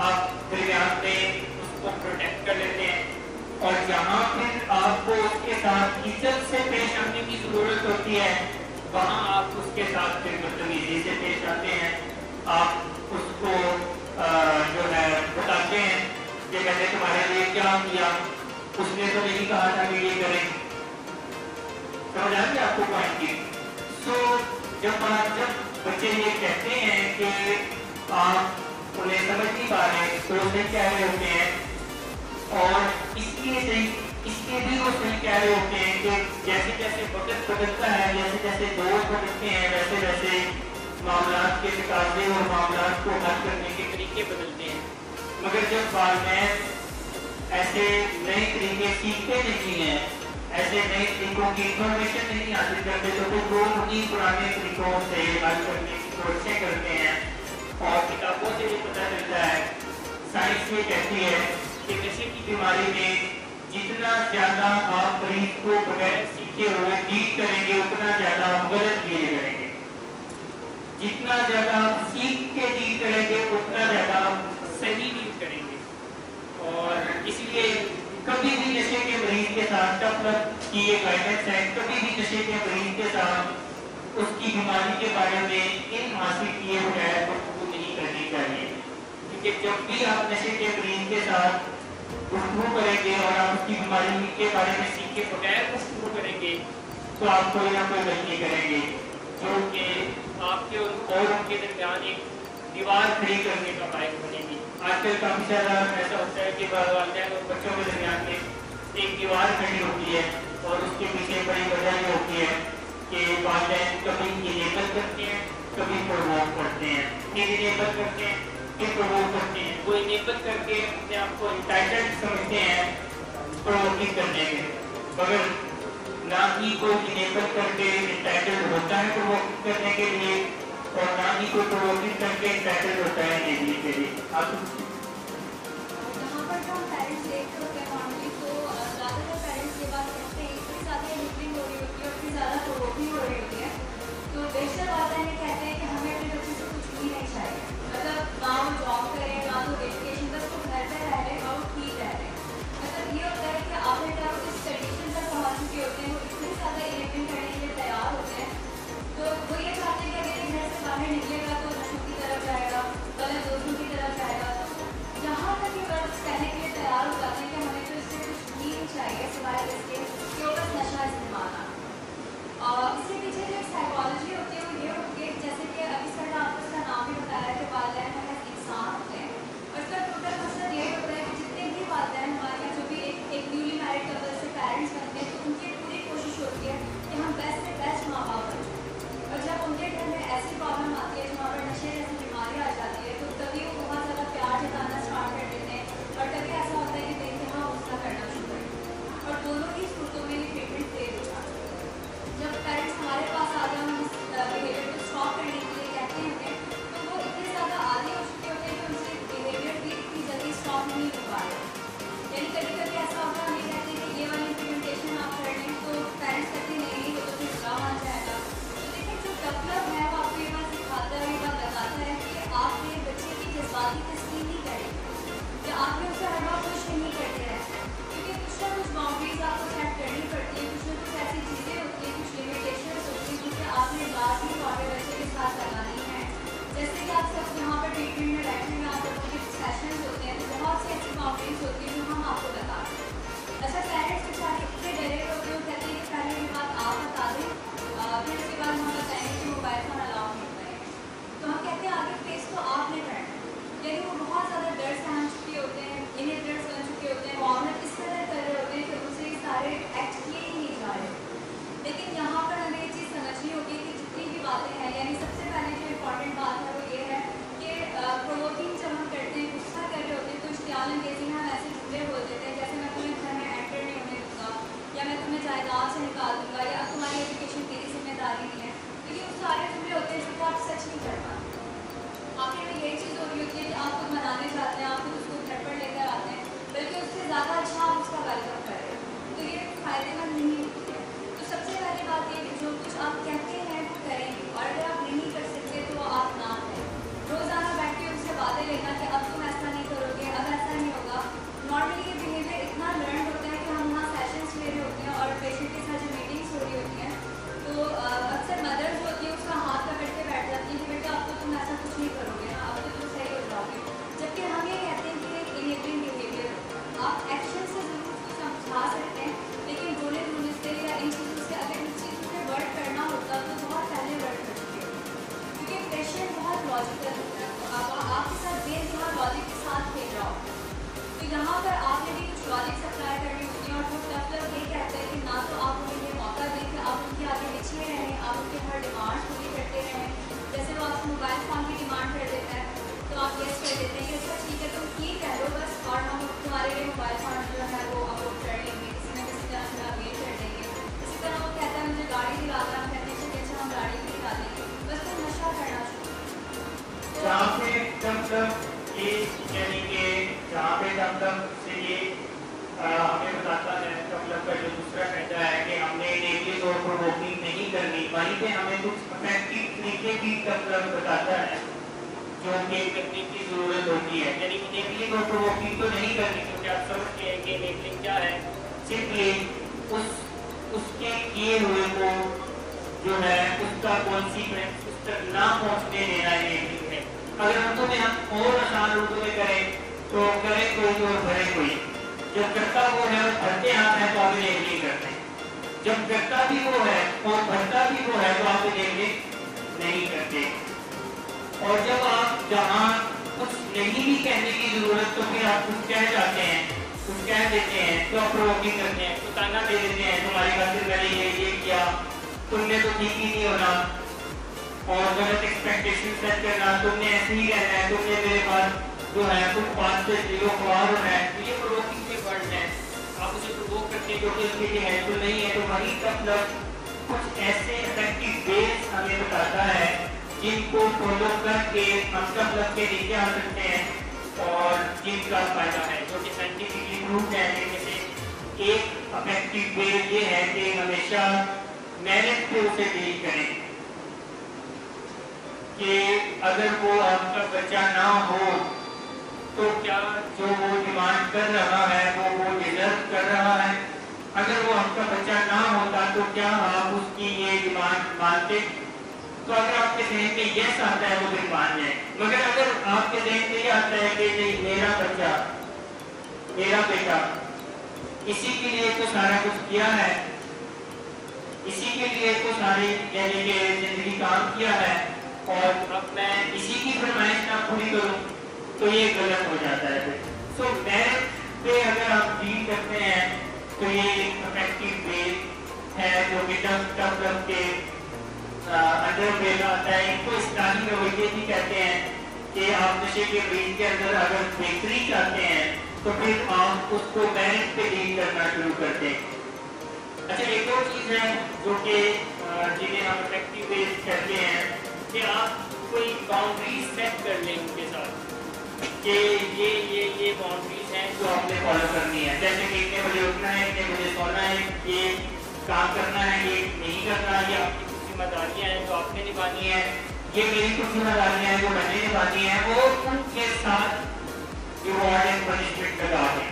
आप दरमियान में उसको प्रोटेक्ट कर लेते हैं और जहाँ फिर आपको उसके साथ इज्जत से पेश आने की जरूरत होती है वहाँ आप उसके साथ फिर बदतमीजी से पेश आते हैं। आप उसको जो है बताते हैं कि मैंने तुम्हारे लिए क्या किया, उसने तो नहीं कहा था कि ये करें। समझ आ गया आपको पॉइंट की? सो जब बच्चे ये कहते हैं कि आप उन्हें समझ नहीं पा रहे तो उसे कह रहे होते हैं और इसके भी वो सही कह रहे होते हैं कि जैसे जैसे वक्त बदलता है, जैसे जैसे दौर बदलते हैं, वैसे वैसे मामलात के तकाज़े और मामलात को हल करने के तरीके बदलते हैं। मगर जब वालिदैन ऐसे नए तरीके सीखते नहीं हैं, ऐसे नए तरीकों की इंफॉर्मेशन नहीं हासिल करते तो फिर वो उन्हीं पुराने तरीकों से हल करने की कोशिशें करते हैं। और किताबों से भी पता चलता है, साइंस ये कहती है कि नशे की बीमारी में जितना ज़्यादा आप मरीज को बगैर सीखे हुए डील करेंगे उतना ज़्यादा गलत डील करेंगे, जितना ज़्यादा सीख के डील करेंगे उतना ज़्यादा सही डील करेंगे। और इसलिए कभी भी नशे के मरीज के साथ टफ लव की ये गाइडेंस है, कभी भी नशे के मरीज के साथ उसकी बीमारी के बारे में इन हासिल किए बगैर गुफ्तगू नहीं करनी चाहिए, क्योंकि जब भी आप नशे के मरीज के साथ गुफ्तगू करेंगे और आप उसकी बीमारी के बारे में सीख के बगैर गुफ्तगू करेंगे तो आप कोई ना कोई गलती करेंगे जो कि आपके और उनके दरमियान एक दीवार खड़ी करने का बायस बनेगी। आजकल काफ़ी ज़्यादा ऐसा होता है कि वालिदैन और बच्चों के दरमियान में एक दीवार खड़ी होती है और उसके पीछे बड़ी वजह ये होती है कि वालिदैन कभी इनेबल करते हैं कभी प्रमोट करते हैं, फिर इनेबल करते हैं फिर प्रमोट करते हैं। वो इनेबल करके अपने आप को इंटाइटल्ड समझते हैं प्रमोटिंग करने में, मगर ना ही कोई इनेबल करके इंटाइटल्ड होता है प्रमोटिंग करने के लिए और ना ही कोई प्रमोटिंग करके इंटाइटल्ड होता है देने के लिए। आप यहाँ पर जो हम पेरेंट्स देखते होते हैं फैमिली तो ज़्यादातर पेरेंट्स ये बात कहते हैं इतनी ज़्यादा इनिबलिंग हो रही होती है और इतनी ज़्यादा प्रमोटिंग हो रही होती है तो बेशक वालिदैन ये कहते हैं कि हमें अपने बच्चे से कुछ भी नहीं चाहिए, मतलब ना वो जॉब करे ना तो एजुकेशन, बस वो घर पे रह रहे और ठीक रह रहे। मतलब ये होता है कि आपने क्या जिस कंडीशन तक पहुँच चुके होते हैं वो इतनी ज़्यादा इनिबलिंग करने के लिए तैयार होते हैं तो वो ये चाहते हैं कि अगर घर से बाहर निकलेगा तो नशों की तरफ जाएगा, गलत दोस्तों की तरफ जाएगा। तो यहाँ तक ये वर्ड्स कहने के लिए तैयार हो जाते हैं कि हमें तो इससे कुछ भी नहीं चाहिए सिवाय इसके कि वो बस नशा इस्तेमाल आना। इसके पीछे जो एक साइकोलॉजी होती है वो ये होती है जैसे कि अभी सर ने आपको इसका नाम भी बताया कि वालिदैन हमें इंसान होते हैं और इसका टोटल मकसद यही होता है कि जितने भी वालिदैन हमारे यहाँ जो भी एक न्यूली मैरिड कपल से पेरेंट्स बनते हैं तो उनकी पूरी कोशिश होती है कि हम बेस्ट से बेस्ट माँ बाप बनें और जब उनके घर में ऐसी प्रॉब्लम आती है जहाँ पर नशे जैसी बीमारी आ जाती है तो तभी वो बहुत ज़्यादा प्यार जताना स्टार्ट कर देते हैं और तभी ऐसा होता है कि बेइंतहा गुस्सा करना शुरू कर देते हैं और दोनों ही सूरतों में ये ट्रीटमेंट तेज हो जाती है। जब पेरेंट्स हमारे पास आ जाए हम इस बिहेवियर को स्टॉप करने के लिए कहते हैं तो वो इतने ज़्यादा आदी हो चुके होते हैं कि उनसे बिहेवियर भी इतनी जल्दी स्टॉप नहीं हो पा रहे। यानी कभी कभी ऐसा होता है हम ये कहते हैं कि ये वाली इम्प्लीमेंटेशन आप कर लें तो पेरेंट्स कहते हैं नहीं वो तो फिर बुरा मान जाएगा। तो देखिए जो डेवलप है वो आपको ये बात सिखाता है, ये बात बताता है कि आपने बच्चे की जज्बाती तस्लीम नहीं करें कि आपने उसे हर बार खुश नहीं करते रहना क्योंकि कुछ ना कुछ बाउंड्रीज आपको सेट करनी पड़ती है, कुछ ना कुछ ऐसी चीज़ें होती हैं, कुछ लिमिटेशंस होती हैं जिसे आपने लाजमी तौर पर बच्चे के साथ लगानी है। जैसे कि आप सब यहाँ पर ट्रीटमेंट में बैठे हैं, आप लोगों के सेशंस होते हैं तो बहुत सी ऐसी बाउंड्रीज होती हैं जो हम आपको बता दें। अच्छा पेरेंट्स बेचारे इतने डरे होते हैं, कहते हैं कि पहले ये बात आप बता दें फिर उसके बाद हम बताएंगे कि मोबाइल फ़ोन अलाउ नहीं करेंगे। तो हम कहते हैं आगे फेस तो आपने करना है, यानी वो बहुत ज़्यादा डर सहन चुके होते हैं, इनहेबिटर्स बन चुके होते हैं, मुआवनत इस तरह कर रहे होते हैं कि उनसे ये सारे एक्ट किए ही नहीं जा रहे। लेकिन यहाँ पर हमें ये चीज़ समझनी होगी कि जितनी भी बातें हैं, यानी सबसे पहले जो इम्पॉर्टेंट बात है वो ये है कि प्रोवोकिंग जब हम करते हैं, गुस्सा कर रहे होते हैं तो इश्तियाल अंगेज़ी में हम ऐसे जुमले बोल देते हैं जैसे मैं तुम्हें घर में एंटर नहीं होने दूँगा या मैं तुम्हें जायदाद से निकाल दूँगा या अब तुम्हारी एजुकेशन तेरी जिम्मेदारी नहीं है। तो ये वो सारे जुमले होते हैं जिनको आप सच नहीं कर पाते। आखिर में यही चीज़ हो रही होती है कि आप खुद मनाने जाते हैं, आप खुद उसको घर पर लेकर आते हैं, बल्कि उससे ज़्यादा अच्छा आप उसका वेलकम कर रहे हैं, तो ये फ़ायदेमंद नहीं होती है। तो सबसे पहली बात ये कि जो कुछ आप कहते हैं वो करें और अगर आप नहीं कर सकते तो वो आप ना करें। रोज़ाना बैठ के उससे बातें लेना कि अब तुम ऐसा नहीं करोगे, अब ऐसा नहीं होगा। नॉर्मली ये बिहेवियर इतना लर्न होता है कि हम वहाँ सेशंस ले रहे होते हैं और पेशेंट के साथ जो मीटिंग्स हो रही होती हैं तो अक्सर मदर्स होती है उसका हाथ पकड़ के बैठ जाती है कि बेटा अब तो तुम ऐसा कुछ नहीं करोगे ना, अब तो तुम सही हो जाओगे। जबकि हम ये कहते हैं कि एक इनेबलिंग बिहेवियर आप एक्शन से ज़रूर उसको समझा सकते हैं, लेकिन बोले बोलने से या इन चीज़ों से अगर इस चीज़ पे वर्क करना होता तो बहुत पहले वर्क कर चुके होते क्योंकि पेशेंट बहुत लॉजिकल होता है। तो अब आपके साथ बेइंतहा लॉजिक के साथ खेल रहा होता है तो यहाँ पर आपने भी कुछ लॉजिक सप्लाई करनी होती है और वो डेवलप ये कहते हैं कि ना तो आप उन्हें ये मौका दें कि आप उनके आगे पिछले रहें, आप उनके हर डिमांड पूरी करते रहें। जैसे वो आपसे मोबाइल फ़ोन की डिमांड कर देता है तो आप यस कर देते हैं कि अच्छा ठीक है तुम ठीक कह लो बस और हम तुम्हारे लिए मोबाइल फ़ोन जो है वो अपलोड कर लेंगे, किसी न किसी तरह से अपडेट कर देंगे। इसी तरह वो कहता है मुझे गाड़ी दिला दें, हम कहते हैं कि अच्छा हम गाड़ी भी दिला देंगे, बस तुम नशा करना शुरू। जहाँ पे तब ये यानी कि जहाँ पे तब से ये हमें बताता है तब का जो दूसरा कहता है कि हमने इनेबलिंग और प्रोवोकिंग नहीं करनी, वहीं पे हमें कुछ इफेक्टिव तरीके भी तब बताता है जो कि करने की ज़रूरत होती है। यानी इनेबलिंग और प्रोवोकिंग तो नहीं करनी क्योंकि आप समझते हैं कि इनेबलिंग क्या है, सिंपली उसके किए हुए को जो है उसका कॉन्सिक्वेंस उस तक ना पहुँचने देना इनेबलिंग है। अगर हम तुम्हें हम और आसान रूप में करें तो करे कोई और भरे कोई, जब करता वो है और भरते आप हैं तो आप इन्हें नहीं करते, जब करता भी वो है और भरता भी वो है तो आप इन्हें नहीं करते। और जब आप जहाँ कुछ नहीं भी कहने की जरूरत तो फिर आप कुछ कह जाते हैं, कुछ कह देते हैं, तो आप प्रोवोकिंग करते हैं, तो ताना दे देते हैं, तुम्हारी खातिर मैंने ये किया, तुमने तो ठीक ही नहीं होना, और गलत एक्सपेक्टेशन सेट करना, तुमने ऐसे ही रहना है, तुमने मेरे पास जो है कुछ बात से दिलो ख्वार होना है, तो ये प्रोवोकिंग के वर्ड हैं। आप उसे प्रोवोक करते हैं जो कि उसके लिए हेल्पफुल नहीं है, तो वही का मतलब कुछ ऐसे इफेक्टिव वेज हमें बताता है जिनको फॉलो करके हम सब लग के नीचे आ सकते हैं और जिनका फायदा है, जो कि साइंटिफिकली प्रूव है। इनमें से एक इफेक्टिव वे ये है कि हमेशा मेरिट पे उसे डील करें, कि अगर वो आपका बच्चा ना हो तो क्या जो वो डिमांड कर रहा है वो डिजर्व कर रहा है, अगर वो आपका बच्चा ना होता तो क्या आप उसकी ये डिमांड मानते। तो अगर आपके जहन में यस आता है वो फिर मान जाए, मगर अगर आपके जहन में ये आता है कि नहीं मेरा बच्चा मेरा बेटा इसी के लिए तो सारा कुछ किया है, इसी के लिए तो सारी यानी कि जिंदगी काम किया है और अब मैं इसी की फरमाइश ना पूरी करूं तो ये गलत हो जाता है फिर। सो मेरिट पे अगर आप डील करते हैं तो ये एक इफेक्टिव वे है जो कि टफ के अंडर वेल आता है। इनको इस्लामी रवैये भी कहते हैं कि आप नशे के ब्रीज के अंदर अगर बेहतरी चाहते हैं तो फिर आप उसको मेरिट पे डील करना शुरू करते हैं। अच्छा, एक और चीज़ है जो कि जिन्हें हम इफेक्टिव वेज कहते हैं कि आप कोई बाउंड्री सेट कर लें उनके साथ कि ये बाउंड्रीज हैं जो आपने फॉलो करनी है, जैसे कि इतने बजे उठना है, इतने बजे सोना है, ये काम करना है, ये नहीं करना, ये आपकी कुछ जिम्मेदारियाँ हैं जो आपने निभानी है, ये मेरी कुछ जिम्मेदारियाँ हैं जो मैंने निभानी है, वो उनके साथ रिवॉर्ड एंड पनिशमेंट लगा दें।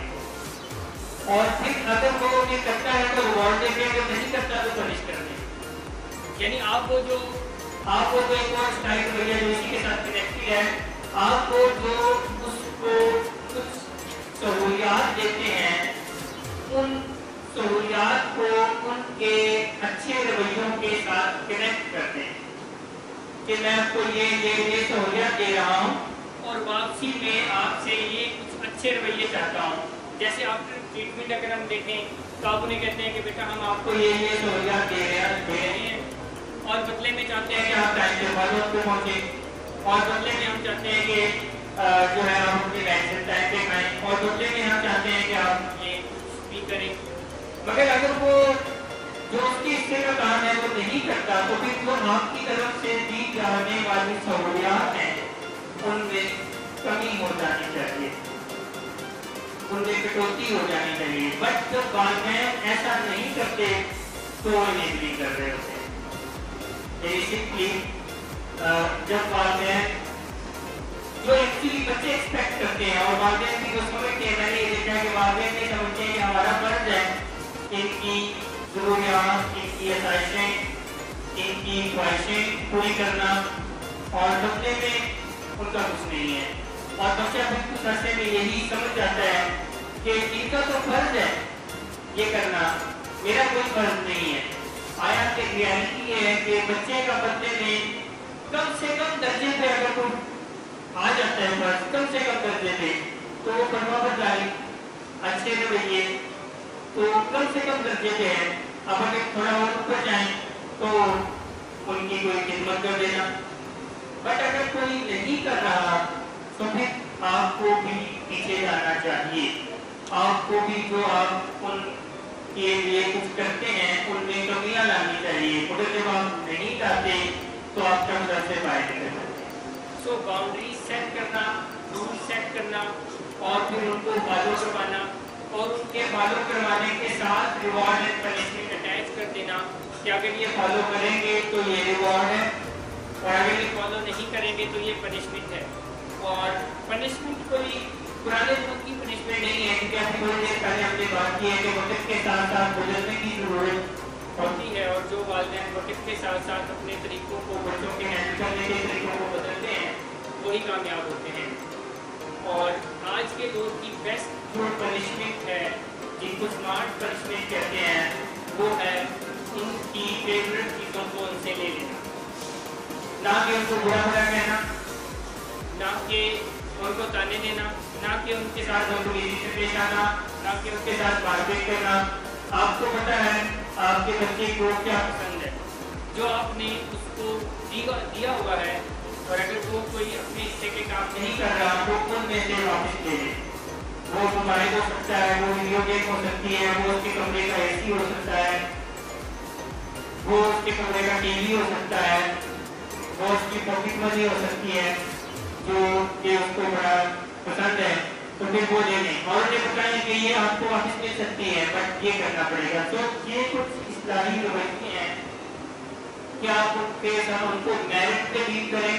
और फिर अगर वो उन्हें करता है तो रिवॉर्ड देंगे, अगर नहीं करता तो पनिश कर दें। यानी आप वो जो एक और स्टाइल रवैया जो इसी के साथ कनेक्टेड है, आपको जो उसको कुछ सहूलियात देते हैं उन सहूलियात को उनके अच्छे रवैयों के साथ कनेक्ट करते हैं कि मैं आपको ये सहूलियात दे रहा हूँ और वापसी में आपसे ये कुछ अच्छे रवैये चाहता हूँ। जैसे आफ्टर ट्रीटमेंट अगर हम देखें तो आप उन्हें कहते हैं कि बेटा हम आपको ये सहूलियात दे रहे हैं और बदले में चाहते हैं कि आप टाइम से फॉलो पे पहुँचे, और बदले में हम चाहते हैं कि जो है आप अपनी वैक्सीन टाइम पे खाएं, और बदले में हम चाहते हैं कि आप ये भी करें। मगर अगर वो जो उसकी हिस्से का काम है वो नहीं करता तो फिर वो आपकी तरफ से दी जाने वाली सहूलियात हैं उनमें कमी हो जानी चाहिए, उनमें कटौती हो जानी चाहिए। बट जब वालिदैन ऐसा नहीं करते तो वो नहीं कर रहे होते। बेसिकली जब वालिदैन जो एक्चुअली बच्चे एक्सपेक्ट करते हैं और वालिदैन भी जो समझते हैं, मैंने ये देखा है कि वालिदैन ये समझते हैं कि हमारा फर्ज है इनकी ज़रूरियात, इनकी आसाइशें, इनकी ख्वाहिशें पूरी करना, और बदले में उनका कुछ नहीं है। और बच्चा फिर कुछ अरसे में यही समझ जाता है कि इनका तो फर्ज है ये करना, मेरा कोई फर्ज नहीं है। आया कि रियलिटी ये है कि बच्चे का बदले में कम से कम दर्जे पे अगर कोई आ जाता है फर्ज, कम से कम दर्जे पे, तो वो परवाह बदलाई अच्छे रवैये तो कम से कम दर्जे पे है। अब अगर थोड़ा और ऊपर जाए तो उनकी कोई खिदमत कर देना, बट अगर कोई नहीं कर रहा तो फिर आपको भी पीछे जाना चाहिए। आपको भी जो आप उन के लिए कुछ करते हैं उनमें कमियां लानी चाहिए, मगर जब आप नहीं चाहते तो आप कम दर से फायदे कर सकते हैं। सो बाउंड्री सेट करना, रूल सेट करना और फिर उनको फॉलो करवाना, और उनके फॉलो करवाने के साथ रिवॉर्ड एंड पनिशमेंट अटैच कर देना कि अगर ये फॉलो करेंगे तो ये रिवॉर्ड है और अगर ये फॉलो नहीं करेंगे तो ये पनिशमेंट है। और पनिशमेंट कोई पुराने लोग की पनिशमेंट नहीं है, क्योंकि अभी थोड़ी देर पहले हमने बात की है कि वक्त के साथ साथ गुजरने की जरूरत होती है, और जो वालिदैन वक्त के साथ साथ अपने तरीकों को, बच्चों के हैंडल करने के तरीकों को बदलते हैं वही कामयाब होते हैं। اور آج کے دور کی بیسٹ جو پنشمنٹ ہے جن کو اسمارٹ پنشمنٹ کہتے ہیں وہ ہے ان کی فیوریٹ چیزوں کو ان سے لے لینا، نہ کہ ان کو برا برا کہنا، نہ کہ ان کو تانے دینا، نہ کہ ان کے ساتھ بدتمیزی سے پیش آنا، نہ کہ ان کے ساتھ بات چیت کرنا۔ آپ کو پتہ ہے آپ کے بچے کو کیا پسند ہے، جو آپ نے اس کو دیا ہوا ہے، اور اگر وہ کوئی اپنے حصے کے کام نہیں کر رہا تو ان میں سے واپس لے لے۔ وہ موبائل ہو سکتا ہے، وہ ویڈیو گیم ہو سکتی ہے، وہ اس کے کمرے کا اے سی ہو سکتا ہے، وہ اس کے کمرے کا ٹی وی ہو سکتا ہے، وہ اس کی پاکٹ منی ہو سکتی ہے جو کہ اس کو بڑا پسند ہے، تو پھر وہ لے لیں اور انہیں بتائیں کہ یہ آپ کو واپس مل سکتی ہے بٹ یہ کرنا پڑے گا۔ تو یہ کچھ اصلاحی رویے ہیں کہ آپ ان کو میرٹ پہ ڈیل کریں،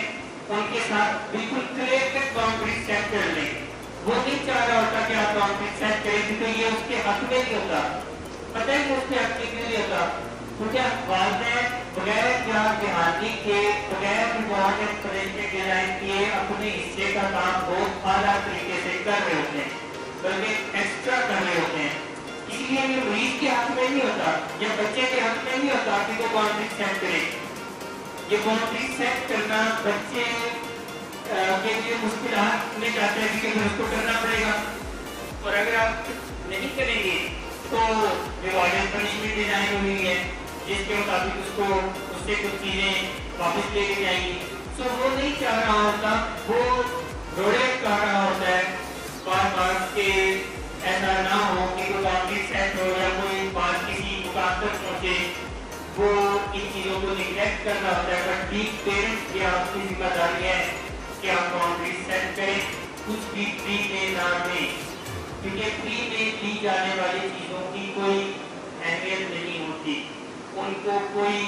ان کے ساتھ بالکل کلیئر کٹ باؤنڈری سیٹ کر لیں۔ وہ نہیں چاہ رہا ہوتا کہ آپ باؤنڈری سیٹ کریں کیونکہ یہ اس کے حق میں نہیں ہوتا، پتہ ہے کہ اس کے حق میں کیوں نہیں ہوتا، کیونکہ والدین بغیر دہانی کے، بغیر ڈیزائن کیے اپنے حصے کا کام بہت اعلیٰ طریقے سے کر رہے ہوتے ہیں، بلکہ ایکسٹرا کر رہے ہوتے ہیں۔ اس لیے یہ مریض کے حق میں نہیں ہوتا یا بچے کے حق میں نہیں ہوتا کہ وہ باؤنڈری سیٹ کرے۔ یہ باؤنڈری سیٹ کرنا بچے کے لیے مشکلات میں جاتے ہیں کہ اس کو کرنا پڑے گا، اور اگر آپ نہیں کریں گے تو ریوارڈ پنشمنٹ ڈیزائن ہوئی ہے جس کے مطابق اس سے کچھ چیزیں واپس لے کے جائیں گی۔ سو وہ نہیں چاہ رہا ہوتا، وہ روڑے کہہ رہا ہوتا ہے بار بار کہ ایسا نہ ہو کہ کوئی باؤنڈری سیٹ ہو یا کوئی بات کسی مقام تک پہنچے، وہ ان چیزوں کو نیگلیکٹ کر رہا ہوتا ہے۔ بٹ بیگ پیرنٹس کی آپ کی ذمہ داری ہے کہ آپ باؤنڈری سیٹ کریں، کچھ بھی فری میں نہ دیں، کیونکہ فری میں دی جانے والی چیزوں کی کوئی اہمیت نہیں ہوتی، ان کو کوئی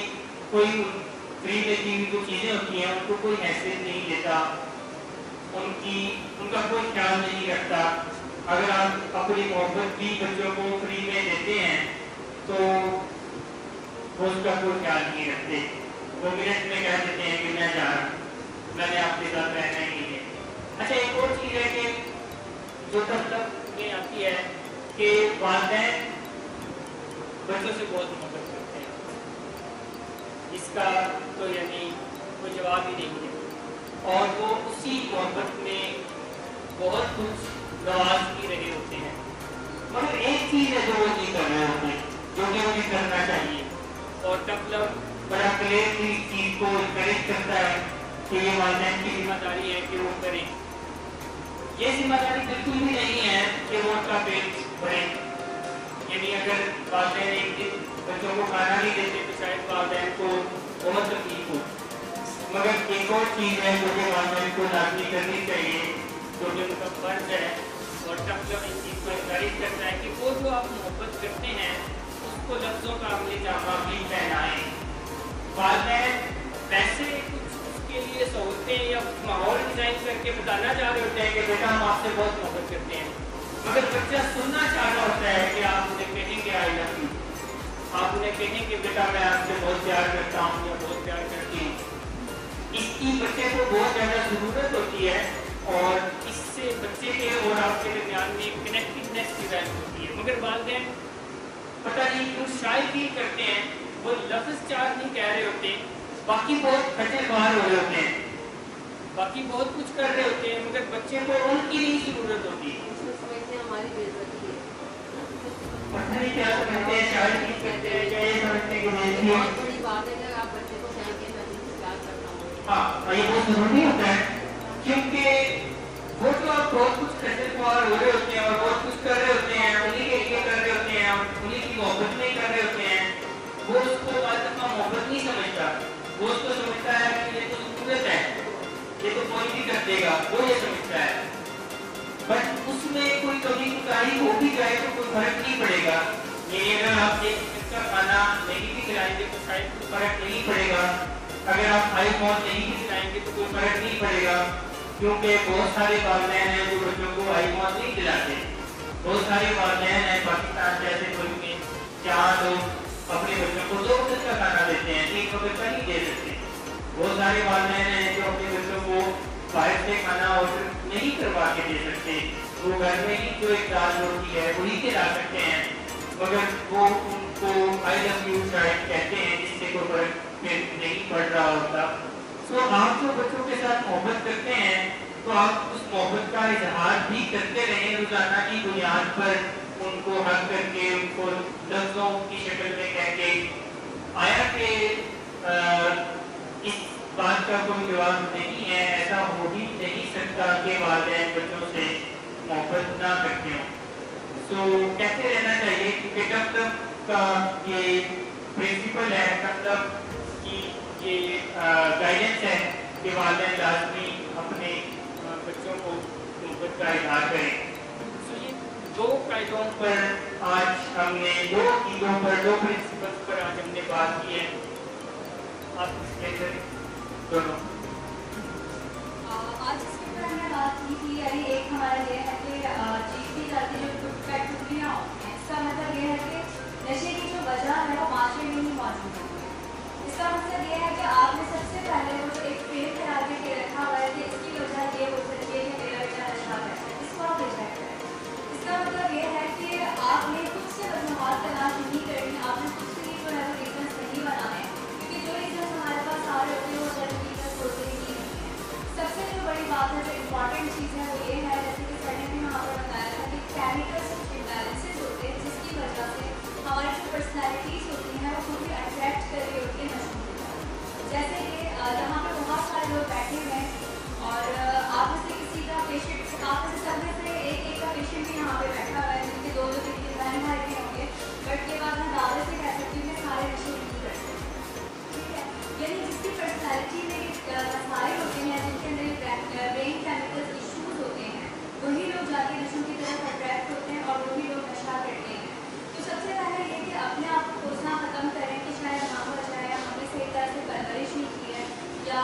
فری میں دی ہوئی جو چیزیں ہوتی ہیں ان کو کوئی حیثیت نہیں دیتا، ان کا کوئی خیال نہیں رکھتا۔ اگر آپ اپنی محبت بھی بچوں کو فری میں دیتے ہیں تو وہ اس کا کوئی خیال نہیں رکھتے، وہ منٹ میں کہہ دیتے ہیں کہ میں جا رہا ہوں، میں نے آپ کے ساتھ رہنا ہی نہیں ہے۔ اچھا ایک اور چیز ہے کہ جو تب میں آتی ہے کہ والدین بچوں سے بہت محبت کرتے ہیں، اس کا تو یعنی کوئی جواب ہی نہیں ہے، اور وہ اسی محبت میں بہت کچھ نواز بھی رہے ہوتے ہیں، مگر ایک چیز ہے جو وہ نہیں کر رہے ہوتے جو کہ انہیں کرنا چاہیے، اور ڈیولپ بڑا کلیئرلی چیز کو انکریج کرتا ہے کہ یہ والدین کی ذمہ داری ہے کہ وہ کریں۔ یہ ذمہ داری بالکل بھی نہیں ہے کہ وہ ان کا پیٹ بھریں، یعنی اگر والدین ایک دن بچوں کو کھانا نہیں دیتے تو شاید والدین کو بہت تکلیف ہو، مگر ایک اور چیز ہے جو کہ والدین کو لازمی کرنی چاہیے، جو کہ ان کا فرض ہے، اور ڈیولپ اس چیز کو انکریج کرتا ہے کہ وہ جو آپ محبت کرتے ہیں اس کو لفظوں کا عملی جامہ بھی پہنائیں۔ والدین ویسے کچھ اس کے لیے سہولتیں یا ماحول ڈیزائن کر کے بتانا چاہ رہے ہوتے ہیں کہ بیٹا ہم آپ سے بہت محبت کرتے ہیں، مگر بچہ سننا چاہ رہا ہوتا ہے کہ آپ انہیں کہیں کہ آئی لو یو، آپ انہیں کہیں کہ بیٹا میں آپ سے بہت پیار کرتا ہوں یا بہت پیار کرتی ہوں۔ اس کی بچے کو بہت زیادہ ضرورت ہوتی ہے، اور اس سے بچے کے اور آپ کے درمیان میں ایک کنیکٹیڈنیس ڈیزائن ہوتی ہے، مگر والدین پتہ نہیں کیوں شاید بھی کرتے ہیں، وہ لفظ چار نہیں کہہ رہے ہوتے، باقی بہت کھٹے باہر ہو رہے ہوتے ہیں، باقی بہت کچھ کر رہے ہوتے ہیں، مگر بچے کو ان کی نہیں ضرورت ہوتی۔ ہماری بے عزتی ہے، پتہ نہیں کیا سمجھتے ہیں، شاید بھی کرتے ہیں، یا یہ سمجھتے ہیں کہ بہت بڑی بات ہے کہ آپ بچے کو کہیں کہ میں تم سے پیار کرتا ہوں۔ ہاں یہ بہت ضروری ہوتا ہے، کیونکہ وہ جو آپ بہت کچھ کھٹے باہر ہو رہے ہوتے ہیں اور بہت کچھ کر رہے ہوتے ہیں، انہیں کے لیے کر رہے ہوتے ہیں، انہیں کی محبت نہیں کر رہے ہوتے ہیں، وہ اس کو بعد کا محبت نہیں سمجھتا، وہ اس کو سمجھتا ہے کہ یہ تو ضرورت ہے، یہ تو کوئی بھی کر دے گا، وہ یہ سمجھتا ہے، بٹ اس میں کوئی کمی کوتاہی ہو بھی جائے تو کوئی فرق نہیں پڑے گا۔ یعنی اگر آپ ایک قسم کا کھانا نہیں بھی کھلائیں گے تو شاید کوئی فرق نہیں پڑے گا، اگر آپ ہائی مال نہیں بھی کھلائیں گے تو کوئی فرق نہیں پڑے گا، کیونکہ بہت سارے والدین ہیں جو بچوں کو ہائی مال نہیں کھلاتے، بہت سارے والدین ہیں پاکستان جیسے ملک میں جہاں لوگ اپنے بچوں کو 2 وقت کا کھانا دیتے ہیں، 1 وقت کا نہیں دے سکتے، بہت سارے والدین ہیں جو اپنے بچوں کو باہر سے کھانا آرڈر नहीं करवा के दे सकते, वो घर में ही जो एक दाल रोटी है वही खिला सकते हैं, मगर वो उनको आई लव यू शायद कहते हैं जिससे कोई फर्क नहीं पड़ रहा होता। तो आप जो बच्चों के साथ मोहब्बत करते हैं तो आप उस मोहब्बत का इजहार भी करते रहें रोजाना की बुनियाद पर, उनको हक करके, उनको लफ्जों की शक्ल में कह के। आया कि इस बात का कोई जवाब नहीं है, ऐसा हो ही नहीं सकता कि वालिदैन बच्चों से मोहब्बत ना करते हों। तो कहते रहना चाहिए क्योंकि कब तक का ये प्रिंसिपल है, कब तक की ये गाइडेंस है कि वालिदैन लाजमी अपने बच्चों को मोहब्बत का इजहार करें। तो ये दो कायदों पर आज हमने, दो चीज़ों पर, दो प्रिंसिपल्स पर आज हमने बात की है। आप दोनों आज इसके ऊपर हमने बात की थी, यानी एक हमारा ये है कि जीतती जाती जो टुकड़ियाँ होती हैं, इसका मतलब ये है कि नशे की जो वजह है वो माशरे में ही मौजूद है। इसका मतलब ये है कि आपने सबसे पहले वो जो एक फ्रेम बना के रखा हुआ है कि इसकी वजह ये हो सकती है कि मेरा बच्चा नशा करता है, इसको आप रिजेक्ट करें। इसका मतलब ये है कि आपने खुद से वजूहात तलाश नहीं करनी, आपने खुद से ही जो है वो रीजन नहीं बनाने, क्योंकि जो रीजन हमारे पास आ रहे होते हैं वो रीजन होते ही नहीं है। सबसे जो बड़ी बात है, जो इम्पॉर्टेंट चीज़ है वो ये है, जैसे कि सर ने भी वहाँ पर बताया था कि केमिकल्स इम्बैलेंसेस होते हैं जिसकी वजह से हमारी जो पर्सनैलिटीज़ होती हैं वो खुद ही अट्रैक्ट कर रही होती है नशों की तरफ। जैसे कि यहाँ पर बहुत सारे लोग बैठे हुए हैं और आप में से किसी का पेशेंट, आप में से सब में से एक का पेशेंट भी यहाँ पर बैठा हुआ है, जिनके दो तीन बहन भाई भी होंगे, बट के बाद मैं दावे से कह सकती हूँ कि सारे नशे नहीं करते, ठीक है। यानी जिसकी पर्सनैलिटी में मसाइल होते हैं, जिनके अंदर ब्रेन केमिकल्स इशूज़ होते हैं, वही लोग जाके नशों की तरफ अट्रैक्ट होते हैं और वही लोग नशा करते हैं। तो सबसे पहले ये कि अपने आप को कोसना ख़त्म करें कि शायद हम वजह है, हमने सही तरह से परवरिश नहीं की है, या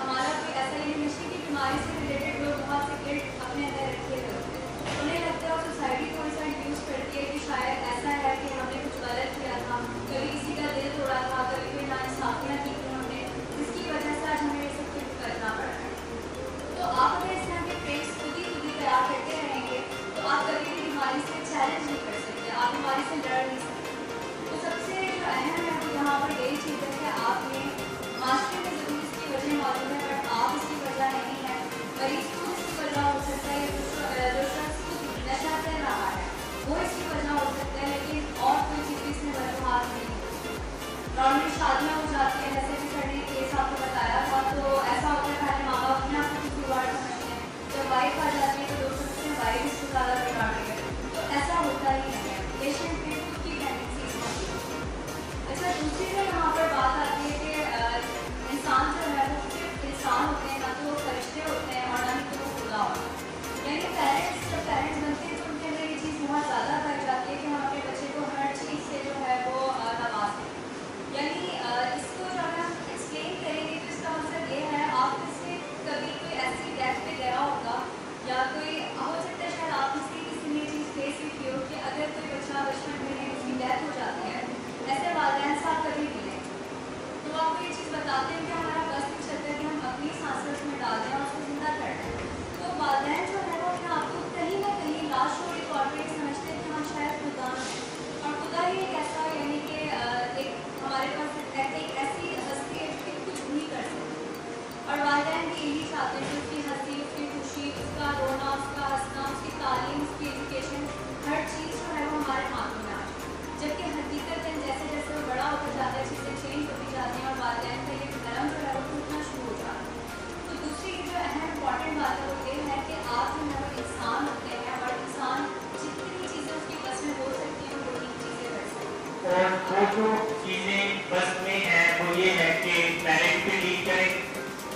हमारा कोई ऐसा ये नशे की बीमारी से रिलेटेड लोग बहुत से गिल्ट अपने अंदर रखे हुए होते हैं। उन्हें लगता है और सोसाइटी को ऐसा इंड्यूस करती है कि शायद ऐसा है कि हमने कुछ गलत किया था, कभी किसी का दिल तोड़ा था, कभी कोई नाइंसाफियाँ की थी हमने, जिसकी वजह से आज हमें ये सब कुछ करना पड़ रहा है। तो आप अगर इस तरह के फ्रेम्स खुद ही तैयार करते रहेंगे तो आप कभी भी बीमारी से चैलेंज नहीं कर सकते, आप बीमारी से लड़ नहीं सकते। तो सबसे जो अहम है वो यहाँ पर यही चीज़ है कि आपने माशरे में ज़रूर इसकी वजह मौजूद है, बट आप इसकी वजह नहीं है, मरीज को इसकी वजह हो सकता है, जो शख्स नशा कर रहा है वो इसकी वजह हो सकता है, लेकिन और कोई चीज़ इसमें वजूहात नहीं होती। नॉर्मली शादियाँ हो जाती हैं, जैसे कि सर ने केस आपको बताया था, तो ऐसा होता है पहले माँ बाप अपने आप को कसूरवार समझते हैं, जब वाइफ आ जाती है तो लोग सोचते हैं वाइफ इससे ज़्यादा बिगाड़ रही है, तो ऐसा होता ही नहीं है। पेशेंट में खुद की टेंडेंसीज होती है। अच्छा, दूसरी जो यहाँ पर बात आती है कि इंसान जो है वो सिर्फ इंसान होते हैं, ना तो वो फरिश्ते होते हैं और ना ही तो वो खुदा होता है। यानी पेरेंट्स जब पेरेंट्स बनते हैं तो उनके अंदर ये चीज़ बहुत ज़्यादा पाई जाती है कि हम अपने बच्चे को हर चीज़ से जो है वो नवाज दें। यानी इसको जो है हम एक्सप्लेन करेंगे तो इसका मतलब ये है, आप इससे कभी कोई ऐसी डेथ पे गया होगा या कोई हो सकता है शायद आप इसकी किसी ने चीज़ फेस भी की हो कि अगर कोई बच्चा बचपन में उसकी डेथ हो जाती है, ऐसे वालिदैन से आप कभी मिले तो आपको ये चीज़ बताते हैं कि हमारा बस नहीं चलता कि हम अपनी सांसें उसमें डाल दें और उसको जिंदा कर दें। तो वालिदैन जो है वो अपने आप को कहीं ना कहीं लाशोरी तौर पर समझते हैं कि हम शायद खुदा हैं, और खुदा ही एक ऐसा, यानी कि एक हमारे पास एक ऐसी हस्ती है जो कुछ नहीं कर सकती, और वालिदैन भी यही चाहते हैं कि उसकी हंसी, उसकी खुशी, उसका रोना, उसका हंसना, उसकी तालीम, उसकी एजुकेशन, हर चीज़ जो है वो हमारे हाथों में आ जाए। जबकि हकीकत जैसे जैसे वो बड़ा होता जाता है चीज़ें चेंज होती जाती हैं और वालिदैन का ये धर्म जो है वो टूटना शुरू हो जाता है। तो दूसरी जो अहम इम्पॉर्टेंट बात है वो ये है कि आप जो है वो इंसान होते हैं और इंसान जितनी चीज़ें उसकी बस में हो सकती हैं वो ठीक चीज़ें कर सकते हैं। और वो जो चीज़ें बस में हैं वो ये है कि पेरेंट पे डील करें,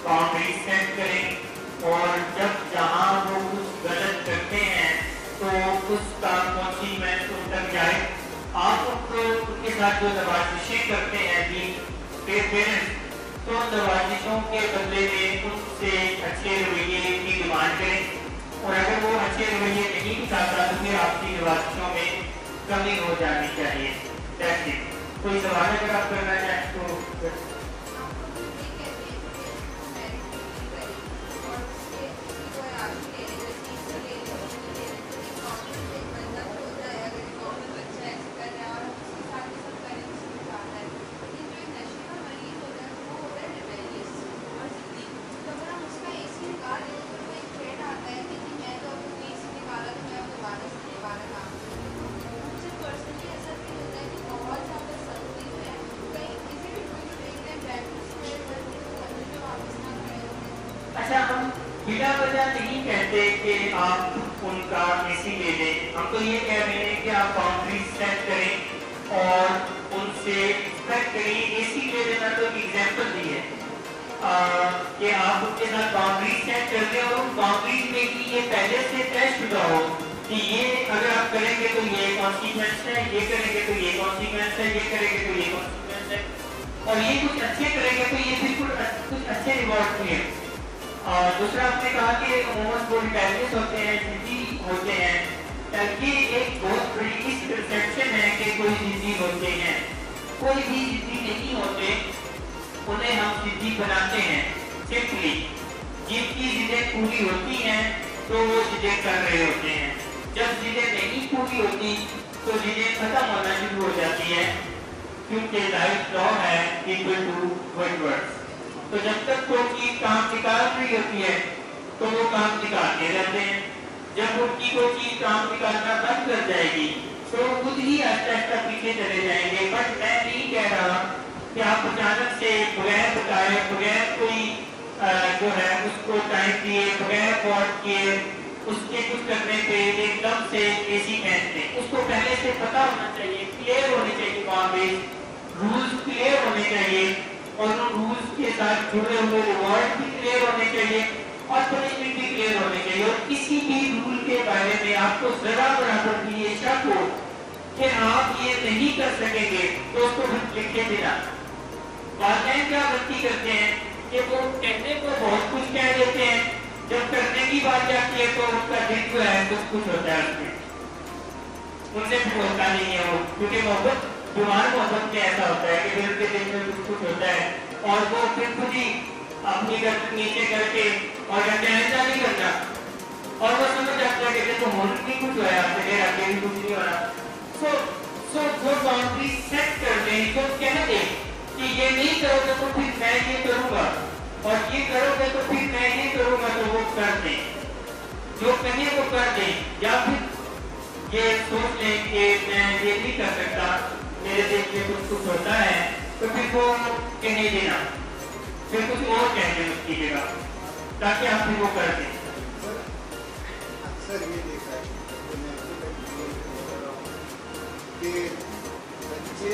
बाउंड्री सेट करें, और जब जहाँ वो कुछ गलत करते हैं तो उसका कॉन्सिक्वेंस उन तक जाए। आप उनको उनके साथ जो नवाजिशें करते हैं भी पेरेंट्स, तो नवाजिशों के बदले में उनसे अच्छे रवैये की डिमांड करें, और अगर वो अच्छे रवैये नहीं दिखाता तो फिर आपकी नवाजिशों में कमी हो जानी चाहिए। कोई सवाल अगर आप करना चाहें तो आपको भी कहते हैं कहते कि आप उनका AC ले लें, हम तो ये कह रहे हैं कि आप बाउंड्रीज सेट करें और उनसे एक्सपेक्ट करें। AC ले लेना तो एग्जाम्पल दी है कि आप उनके साथ बाउंड्रीज सेट कर रहे हो, बाउंड्रीज में भी ये पहले से तय शुदा हो कि ये अगर आप करेंगे तो ये कॉन्सिक्वेंस है, ये करेंगे तो ये कॉन्सिक्वेंस है, ये करेंगे तो ये कॉन्सिक्वेंस है, और ये कुछ अच्छे करेंगे तो ये बिल्कुल कुछ अच्छे रिवॉर्ड भी हैं। और दूसरा आपने कहा कि अमूमन वो रिटायरमेंट होते हैं, जिद्दी होते हैं, ताकि एक बहुत बड़ी मिसकंसेप्शन है कि कोई जिद्दी होते हैं। कोई भी जिद्दी नहीं होते, उन्हें हम जिद्दी बनाते हैं। सिंपली जिनकी जिद्दें पूरी होती हैं तो वो जिद्दें कर रहे होते हैं, जब जिद्दें नहीं पूरी होती तो जिद्दें खत्म होना शुरू हो जाती है, क्योंकि लाइफ लॉ है इक्वल टू वर्ड्स। तो जब तक कोई चीज काम निकाल रही होती है तो वो काम निकालते रहते हैं, जब उनकी कोई चीज काम निकालना बंद कर जाएगी तो खुद ही आहिस्ता आहिस्ता पीछे चले जाएंगे। बट मैं नहीं कह रहा कि आप अचानक से बगैर बताए, बगैर कोई जो है उसको टाइम दिए, बगैर पॉट किए, उसके कुछ करने पे एकदम से AC कैच दें। उसको पहले से पता होना चाहिए, क्लियर होने चाहिए, वहाँ पे रूल्स क्लियर होने चाहिए और उन रूल्स के साथ जुड़े हुए रिवॉर्ड भी क्लियर होने चाहिए और पनिशमेंट भी क्लियर होने चाहिए। और किसी भी रूल के बारे में आपको जरा बराबर भी ये शक हो कि आप ये नहीं कर सकेंगे तो उसको लिखे देना। वालिदैन क्या गलती करते हैं कि वो कहने को बहुत कुछ कह देते हैं, जब करने की बात जाती है तो उनका दिल जो है कुछ होता है उसमें, उनसे भी होता नहीं है वो, क्योंकि मोहब्बत बीमार मोहब्बत में ऐसा होता है कि दिल के दिल में कुछ होता है और वो फिर खुद ही अपनी गर्दन नीचे करके और कहते हैं ऐसा नहीं करना, और वो समझ जाता है कि देखो होने भी कुछ हुआ है, आपसे आगे भी कुछ नहीं हो रहा। सो जो बाउंड्री सेट कर दें, जो कह दें कि ये नहीं करोगे तो फिर मैं ये करूंगा और ये करोगे तो फिर मैं ये करूंगा, तो वो कर दें, जो कहें वो कर दें। या फिर ये सोच लें कि मैं ये नहीं कर सकता, मेरे दिल में कुछ होता है, तो फिर वो कहने देना, फिर कुछ और कह दें उसकी जगह, ताकि आप फिर वो कर दें। अक्सर ये देखा है कि बच्चे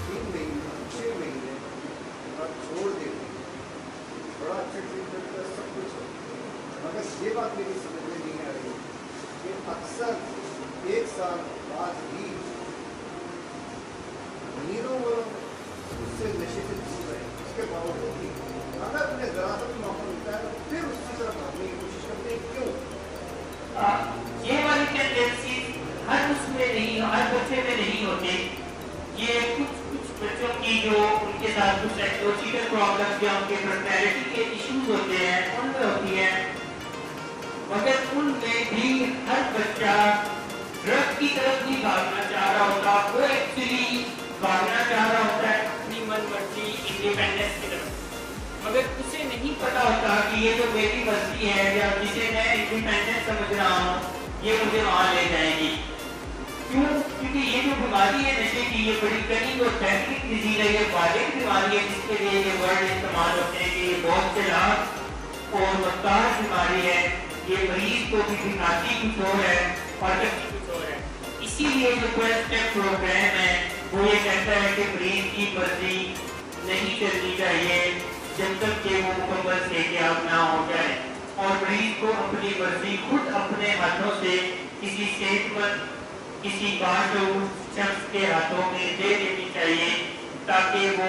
3 महीने 6 महीने और छोड़ देते हैं, बड़ा अच्छा ट्रीट करता है, सब कुछ है, मगर ये बात मेरी समझ में नहीं आ रही कि अक्सर 1 साल बाद ही महीनों उससे नशे से दूर रहे, उसके बावजूद भी अगर उन्हें जरा सा भी मौका मिलता है तो फिर उसकी तरफ भागने की कोशिश करते हैं। क्यों? ये वाली टेंडेंसी हर उसमें नहीं, हर बच्चे में नहीं होते। ये कुछ बच्चों की जो उनके साथ कुछ साइकोलॉजिकल प्रॉब्लम्स या उनके पर्सनैलिटी के इश्यूज होते हैं उनमें होती है, मगर उनमें भी हर बच्चा ड्रग की तरफ भी भागना चाह रहा होता, वो एक्चुअली भागना चाह रहा होता है अपनी मन मर्जी इंडिपेंडेंस की तरफ, मगर उसे नहीं पता होता कि ये जो मेरी मर्जी है या जिसे मैं इंडिपेंडेंस समझ रहा हूँ ये मुझे वहाँ ले जाएगी। क्यों? क्योंकि ये जो बीमारी है नशे की, ये बड़ी कहीं और फैक्ट्रिक डिजीज है, ये वालिद बीमारी है, जिसके लिए ये वर्ड इस्तेमाल होते हैं कि ये बहुत चालाक और मक्कार बीमारी है, ये मरीज को भी दिखाती कुछ और है और करती कुछ और है। इसीलिए जो 12 स्टेप प्रोग्राम है वो ये कहता है कि मरीज की मर्जी नहीं चलनी चाहिए जब तक कि वो मुकम्मल सेहतयाब ना हो जाए, और मरीज को अपनी मर्जी खुद अपने हाथों से किसी सेहतमंद, किसी बाशऊर शख्स के हाथों में दे देनी चाहिए ताकि वो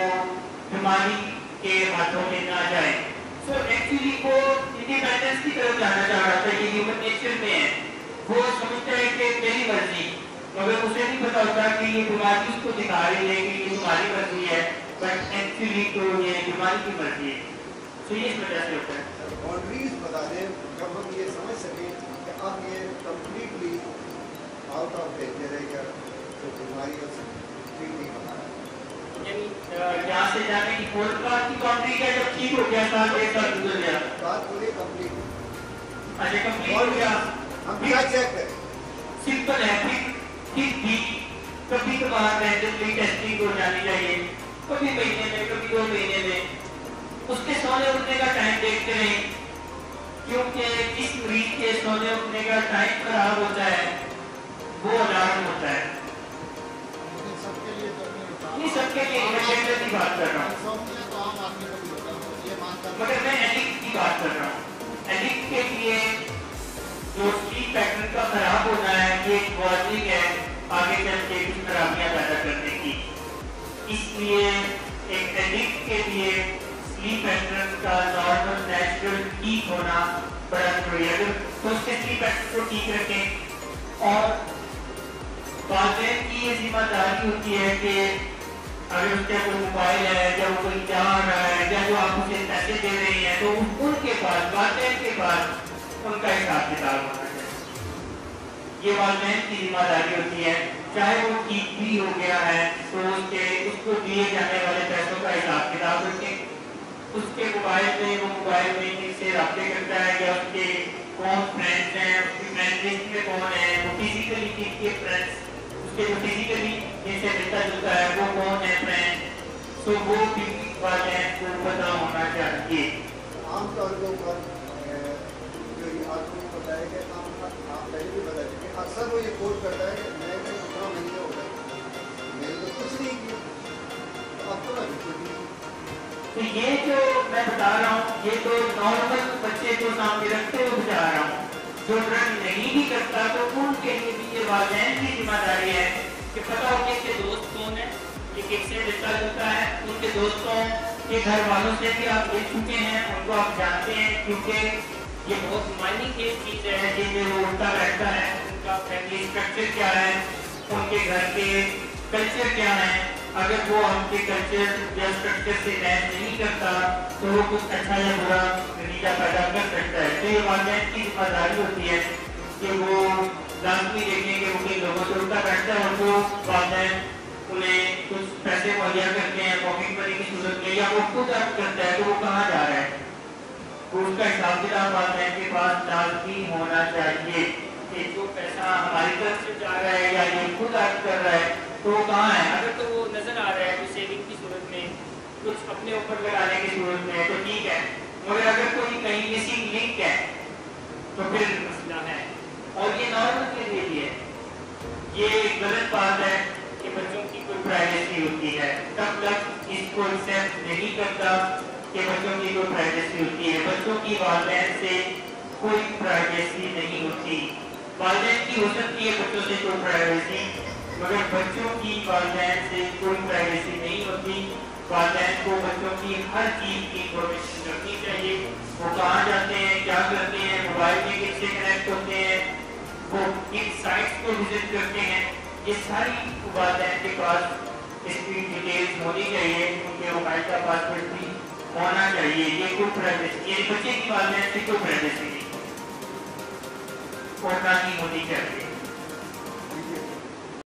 बीमारी के हाथों में ना जाए। सो एक्चुअली वो इंडिपेंडेंस की तरफ जाना चाह रहा था, ये ह्यूमन नेचर में है, वो समझता है कि मेरी मर्जी, मगर उसे नहीं पता होता कि ये बीमारी उसको दिखा रही है कि ये तुम्हारी मर्जी है, बट एक्चुअली तो ये बीमारी की मर्जी है। तो ये इस वजह से होता है। बाउंड्रीज बता दें जब हम ये समझ सकें कि अब ये कम्प्लीटली आउट ऑफ डेंजर है या तो बीमारियों से ठीक नहीं बना है, यहाँ से जाने की की बाउंड्री क्या जब ठीक हो गया, साल 1 साल गुजर गया, बात पूरी कम्प्लीट। अच्छा कंप्लीट हो गया, हम क्या चेक करें? सिंपल है, ठीक भी कभी कभार रैंडमली टेस्टिंग हो जानी चाहिए, कभी महीने में, कभी 2 महीने में, उसके सोने उठने का टाइम देखते रहें, क्योंकि जिस मरीज के सोने उठने का टाइम खराब होता है वो अलार्म होता है। लेकिन सबके लिए तो नहीं होता। नहीं सबके लिए, मैं जनरल की बात कर रहा हूँ, इंसोम्निया तो आम आदमी को भी होता है, ये मानता हूँ। मगर मैं एडिक्ट की बात कर रहा हूँ। एडिक्ट के लिए जो स्लीप पैटर्न का खराब होना है ये एक वार्निंग है आगे चल के कुछ खराबियां पैदा करने की। इसलिए एक एडिक्ट के लिए स्लीप पैटर्न का नॉर्मल नेचुरल ठीक होना बड़ा जरूरी है। तो उसके स्लीप पैटर्न को ठीक रखें और वालिदैन की ये जिम्मेदारी होती है कि अगर उसके कोई मोबाइल है या वो कोई जा रहा है या जो आप उसे पैसे दे रहे हैं तो उनके पास वालिदैन के पास उनका हिसाब किताब होना चाहिए। ये वालिदैन की जिम्मेदारी होती है, चाहे वो ठीक भी हो गया है तो उसको दिए जाने वाले पैसों का हिसाब किताब रखें। उसके मोबाइल में वो मोबाइल में किससे रब्ते करता है या उसके कौन फ्रेंड्स हैं, उसकी फ्रेंड लिस्ट में कौन है, वो फिजिकली किसके फ्रेंड्स, उसके जो फिजिकली जिनसे मिलता जुलता है वो कौन है फ्रेंड, तो वो भी वालिदैन को पता होना चाहिए। आमतौर के ऊपर जो ये आदमी को बताया कि आप पहले भी बताए थे कि अक्सर वो ये कोट करता है कि मैं तो 15 महीने हो गए मैंने तो कुछ नहीं किया, तो अब तो मैं कुछ नहीं। तो ये जो मैं बता रहा हूँ ये तो नॉर्मल बच्चे को सामने रखते हुए बता रहा हूँ। जो ड्रग नहीं भी करता तो उनके लिए भी ये वालिदैन की जिम्मेदारी है कि पता हो कि इसके दोस्त कौन है, ये किससे मिलता जुलता है, उनके दोस्तों के घर वालों से भी आप मिल चुके हैं, उनको आप जानते हैं, क्योंकि ये बहुत मायने की चीज़ है जिनमें वो उठता बैठता है, उनका फैमिली स्ट्रक्चर क्या है, उनके घर के कल्चर क्या है। अगर वो आपके कल्चर या स्ट्रक्चर से मैच नहीं करता तो वो कुछ अच्छा या बुरा नतीजा पैदा कर सकता है। तो ये वालिदैन की जिम्मेदारी होती है कि वो लाजमी देखें कि वो किन लोगों से उठता बैठता है और वो वालिदैन उन्हें कुछ पैसे मुहैया करते हैं पॉकेट मनी की सूरत में या वो खुद अर्थ करता है तो वो कहाँ जा रहा है, तो उसका हिसाब किताब वालिदैन के पास लाजमी होना चाहिए कि जो पैसा हमारी तरफ से जा रहा है या ये खुद अर्थ कर रहा है तो वो कहाँ है। अगर तो वो नजर आ रहा है कुछ सेविंग की सूरत में, कुछ अपने ऊपर लगाने की सूरत में तो ठीक है, मगर अगर कोई कहीं मिसिंग लिंक है तो फिर मसला है। और ये नॉर्मल के लिए भी है, ये गलत बात है कि बच्चों की कोई प्राइवेसी होती है, तब तक इसको एक्सेप्ट नहीं करता कि बच्चों की कोई प्राइवेसी होती है। बच्चों की वालिदैन से कोई प्राइवेसी नहीं होती, वालिदैन की हो सकती है बच्चों से कोई प्राइवेसी, मगर बच्चों की वालिदैन से कोई प्राइवेसी नहीं होती। वालिदैन को बच्चों की हर चीज़ की इंफॉर्मेशन रखनी चाहिए, वो कहाँ जाते हैं, क्या करते हैं, मोबाइल में किससे कनेक्ट होते हैं, वो किन साइट्स को विजिट करते हैं, ये सारी वालिदैन के पास इसकी डिटेल्स होनी चाहिए, उनके मोबाइल का पासवर्ड भी होना चाहिए। ये कोई प्राइवेसी, ये बच्चे की वालिदैन से कोई प्राइवेसी नहीं और ना ही होनी चाहिए।